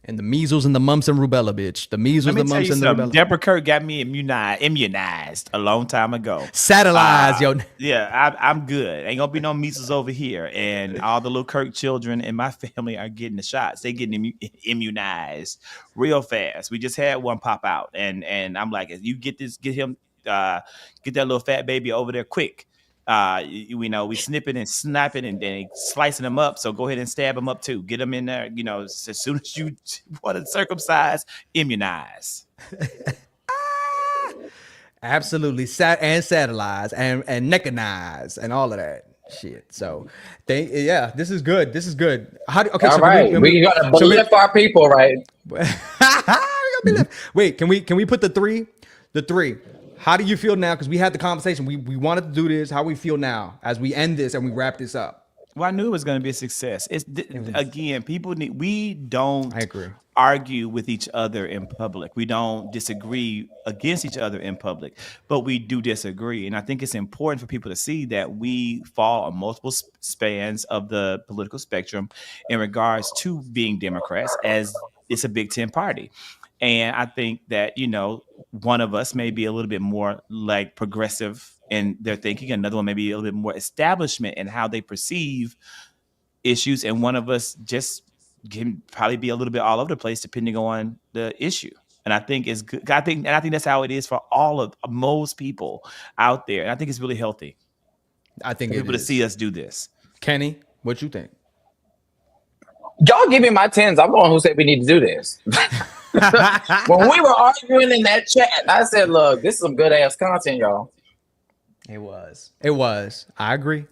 And the measles and the mumps and rubella, bitch. The measles, the mumps, and the rubella. Deborah Kirk got me immunized a long time ago. Satellize, yo. Yeah, I'm good. Ain't gonna be no measles over here. And all the little Kirk children in my family are getting the shots. They getting immunized real fast. We just had one pop out, and I'm like, you get that little fat baby over there quick. We snipping and snapping and then slicing them up. So go ahead and stab them up too. Get them in there. As soon as you want to circumcise, immunize. Absolutely, satellize and neckanize and all of that shit. So, this is good. This is good. All right, we gotta lift our people, right? Wait, can we put the three? The three. How do you feel now? Because we had the conversation. We wanted to do this. How we feel now as we end this and we wrap this up? Well, I knew it was going to be a success. Again, we don't I agree. argue with each other in public. We don't disagree against each other in public, but we do disagree. And I think it's important for people to see that we fall on multiple spans of the political spectrum in regards to being Democrats, as it's a Big Ten party. And I think that, one of us may be a little bit more like progressive in their thinking. Another one may be a little bit more establishment in how they perceive issues. And one of us just can probably be a little bit all over the place depending on the issue. And I think it's good. I think that's how it is for most people out there. And I think it's really healthy. I think for people to see us do this. Kenny, what you think? Y'all give me my tens. I'm the one who said we need to do this. When we were arguing in that chat, I said, look, this is some good ass content, y'all. It was. I agree.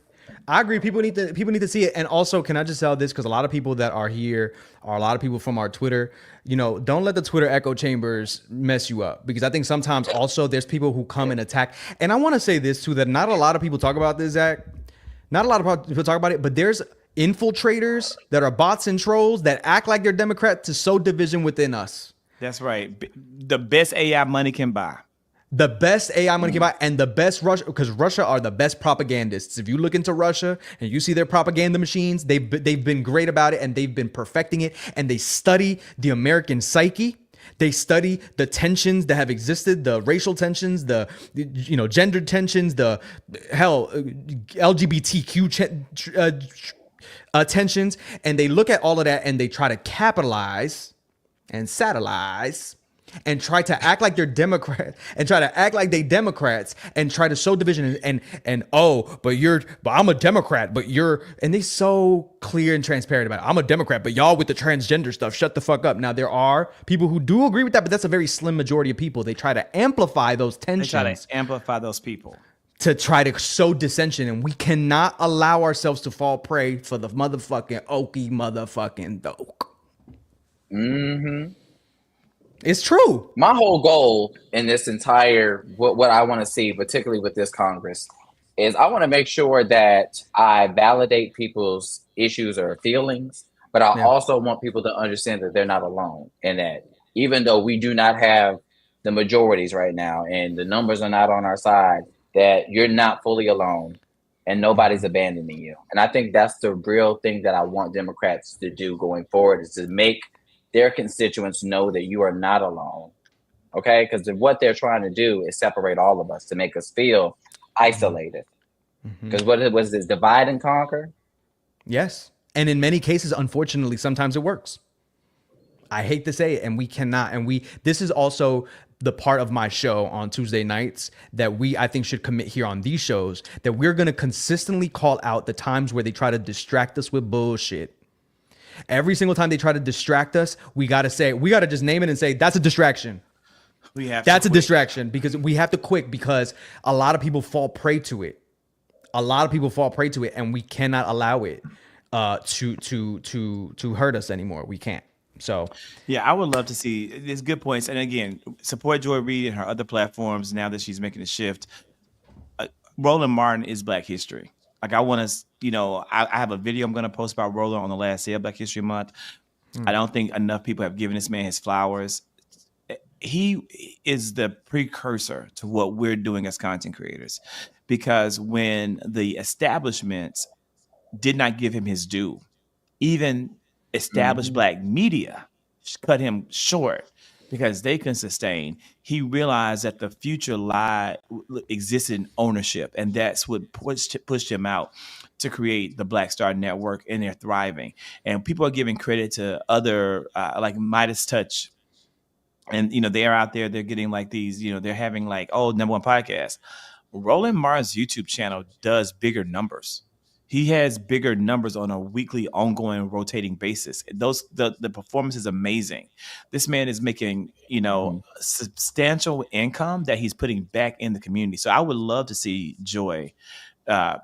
People need to see it. And also, can I just tell this? Because a lot of people that are here are a lot of people from our Twitter. Don't let the Twitter echo chambers mess you up. Because I think sometimes also there's people who come and attack. And I want to say this too, that not a lot of people talk about this, Zach. Not a lot of people talk about it, but there's infiltrators that are bots and trolls that act like they're Democrat to sow division within us. That's right. The best AI money can buy. The best AI money can buy, and the best Russia, because Russia are the best propagandists. If you look into Russia and you see their propaganda machines, they've been great about it, and they've been perfecting it, and they study the American psyche. They study the tensions that have existed, the racial tensions, the gender tensions, the LGBTQ tensions, and they look at all of that and they try to capitalize and satellize and try to act like they're Democrats and try to act like they Democrats and try to sow division but I'm a Democrat, and they so clear and transparent about it. I'm a Democrat, but y'all with the transgender stuff, shut the fuck up. Now there are people who do agree with that, but that's a very slim majority of people. They try to amplify those tensions. They try to amplify those people. To try to sow dissension, and we cannot allow ourselves to fall prey for the motherfucking okie motherfucking doke. Mm-hmm. It's true. My whole goal in this entire, what I want to see, particularly with this Congress, is I want to make sure that I validate people's issues or feelings, but I also want people to understand that they're not alone, and that even though we do not have the majorities right now and the numbers are not on our side, that you're not fully alone and nobody's abandoning you. And I think that's the real thing that I want Democrats to do going forward, is to make their constituents know that you are not alone. Okay? Because what they're trying to do is separate all of us to make us feel isolated. Because what it was, this divide and conquer. Yes. And in many cases, unfortunately, sometimes it works. I hate to say it, and we cannot. And this is also the part of my show on Tuesday nights that I think should commit here on these shows, that we're going to consistently call out the times where they try to distract us with bullshit. Every single time they try to distract us, we got to just name it and say, that's a distraction. That's a distraction, because we have to quit, because a lot of people fall prey to it. And we cannot allow it to hurt us anymore. We can't. So yeah, I would love to see. There's good points, and again, support Joy Reid and her other platforms now that she's making a shift. Roland Martin is Black History. Like, I want to, I have a video I'm going to post about Roland on the last day of Black History Month. I don't think enough people have given this man his flowers. He is the precursor to what we're doing as content creators, because when the establishments did not give him his due, even established Black media cut him short because they couldn't sustain. He realized that the future existed in ownership, and that's what pushed him out to create the Black Star Network, and they're thriving. And people are giving credit to other like Midas Touch, and they're out there. They're getting like these. They're having like #1 podcast. Roland Martin's YouTube channel does bigger numbers. He has bigger numbers on a weekly, ongoing, rotating basis. The performance is amazing. This man is making, substantial income that he's putting back in the community. So I would love to see Joy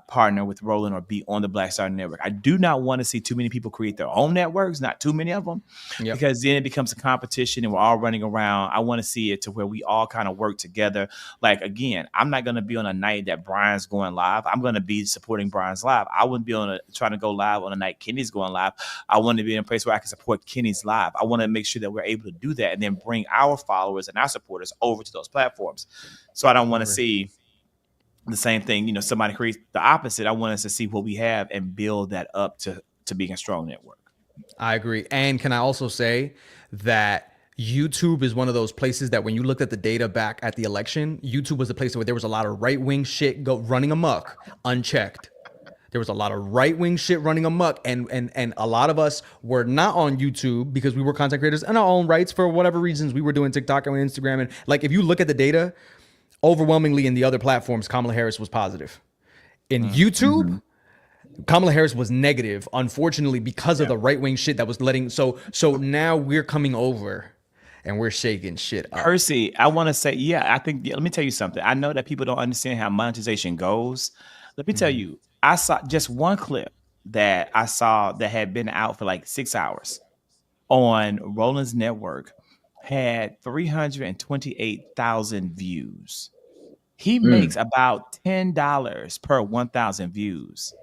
partner with Roland or be on the Black Star Network. I do not want to see too many people create their own networks, not too many of them, because then it becomes a competition and we're all running around. I want to see it to where we all kind of work together. Like, again, I'm not going to be on a night that Brian's going live. I'm going to be supporting Brian's live. I wouldn't be trying to go live on a night Kenny's going live. I want to be in a place where I can support Kenny's live. I want to make sure that we're able to do that and then bring our followers and our supporters over to those platforms. So I don't want to see the same thing, somebody creates the opposite. I want us to see what we have and build that up to being a strong network. I agree. And can I also say that YouTube is one of those places that when you looked at the data back at the election, YouTube was the place where there was a lot of right-wing shit running amok, unchecked. There was a lot of right-wing shit running amok, and a lot of us were not on YouTube because we were content creators in our own rights for whatever reasons. We were doing TikTok and Instagram, and like, if you look at the data, overwhelmingly in the other platforms, Kamala Harris was positive. In YouTube, Kamala Harris was negative, unfortunately, because of the right-wing shit that was so now we're coming over and we're shaking shit up. Percy, I want to say, I think, let me tell you something. I know that people don't understand how monetization goes. Let me tell you, I saw just one clip that I saw that had been out for like 6 hours on Roland's network, had 328,000 views. He makes about $10 per 1,000 views.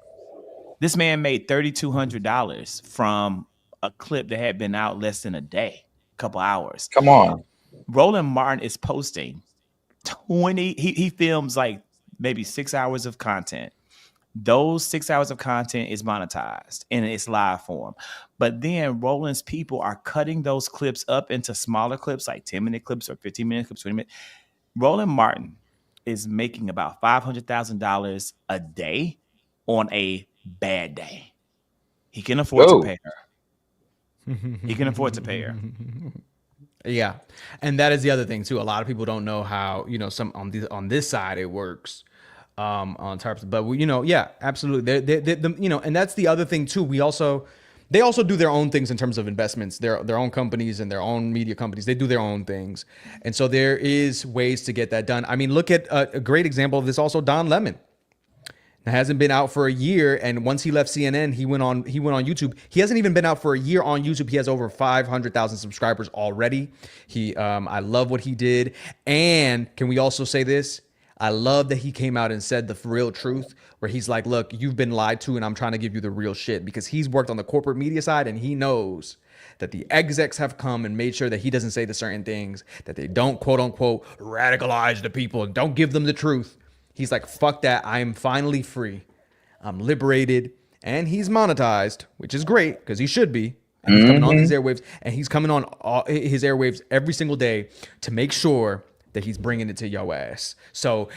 This man made $3,200 from a clip that had been out less than a day, a couple hours. Come on. Roland Martin is posting 20. He films like maybe 6 hours of content. Those 6 hours of content is monetized in its live form. But then Roland's people are cutting those clips up into smaller clips, like 10-minute clips or 15-minute clips, 20 minutes. Roland Martin is making about $500,000 a day on a bad day. He can afford to pay her. He can afford to pay her. Yeah. And that is the other thing too. A lot of people don't know how, some on this side it works. On types, but absolutely. They and that's the other thing too. They also do their own things in terms of investments, their own companies and their own media companies. They do their own things, and so there is ways to get that done. I mean, look at a great example of this. Also, Don Lemon. It hasn't been out for a year, and once he left CNN, he went on YouTube. He hasn't even been out for a year on YouTube. He has over 500,000 subscribers already. I love what he did, and can we also say this? I love that he came out and said the real truth, where he's like, look, you've been lied to and I'm trying to give you the real shit, because he's worked on the corporate media side and he knows that the execs have come and made sure that he doesn't say the certain things, that they don't quote unquote radicalize the people and don't give them the truth. He's like, fuck that. I am finally free. I'm liberated, and he's monetized, which is great because he should be. And he's coming on these airwaves, and he's coming on his airwaves every single day to make sure that he's bringing it to your ass. So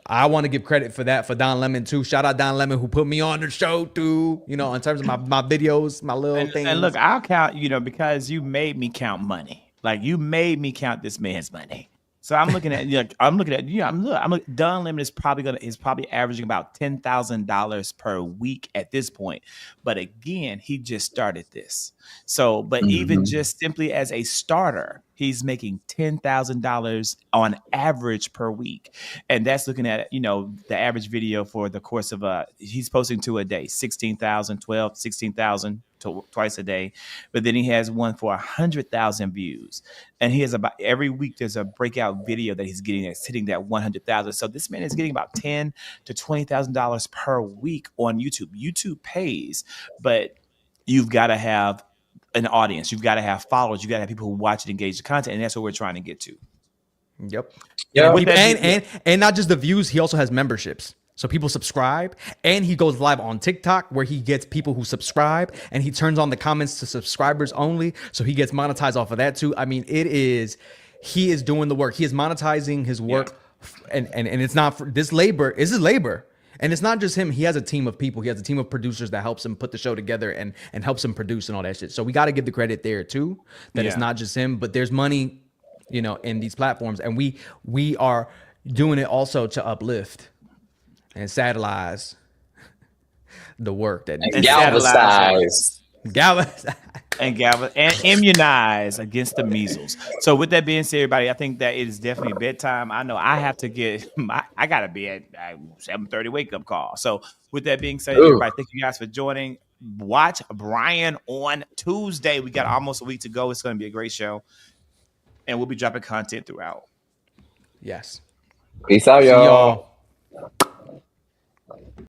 I want to give credit for that for Don Lemon too. Shout out Don Lemon who put me on the show too. You know, in terms of my videos, my little things. And look, I'll count, because you made me count money. Like you made me count this man's money. So I'm looking at, I'm looking at, I'm looking. Don Lemon is probably averaging about $10,000 per week at this point. But again, he just started this. So, but even just simply as a starter, he's making $10,000 on average per week. And that's looking at, the average video for the course of he's posting 2 a day, 16,000, 12, 16,000 twice a day. But then he has one for 100,000 views. And he has about every week there's a breakout video that he's getting that's hitting that 100,000. So this man is getting about $10,000 to $20,000 per week on YouTube. YouTube pays, but you've got to have an audience. You've got to have followers. You've got to have people who watch and engage the content. And that's what we're trying to get to. Yep. Yeah. And not just the views, he also has memberships. So people subscribe, and he goes live on TikTok where he gets people who subscribe, and he turns on the comments to subscribers only. So he gets monetized off of that too. I mean, he is doing the work. He is monetizing his work. Yeah. And it's not for this labor. This is labor. And it's not just him. He has a team of people. He has a team of producers that helps him put the show together and helps him produce and all that shit. So we got to give the credit there too, that it's not just him, but there's money, in these platforms. And we are doing it also to uplift and satellize the work that and galvanize and immunize against the measles. So with that being said, everybody, I think that it is definitely bedtime. I know I have to I gotta be at 7:30 wake up call. So with that being said, everybody, thank you guys for joining. Watch Brian on Tuesday. We got almost a week to go. It's going to be a great show, and we'll be dropping content throughout. Yes. Peace out, y'all.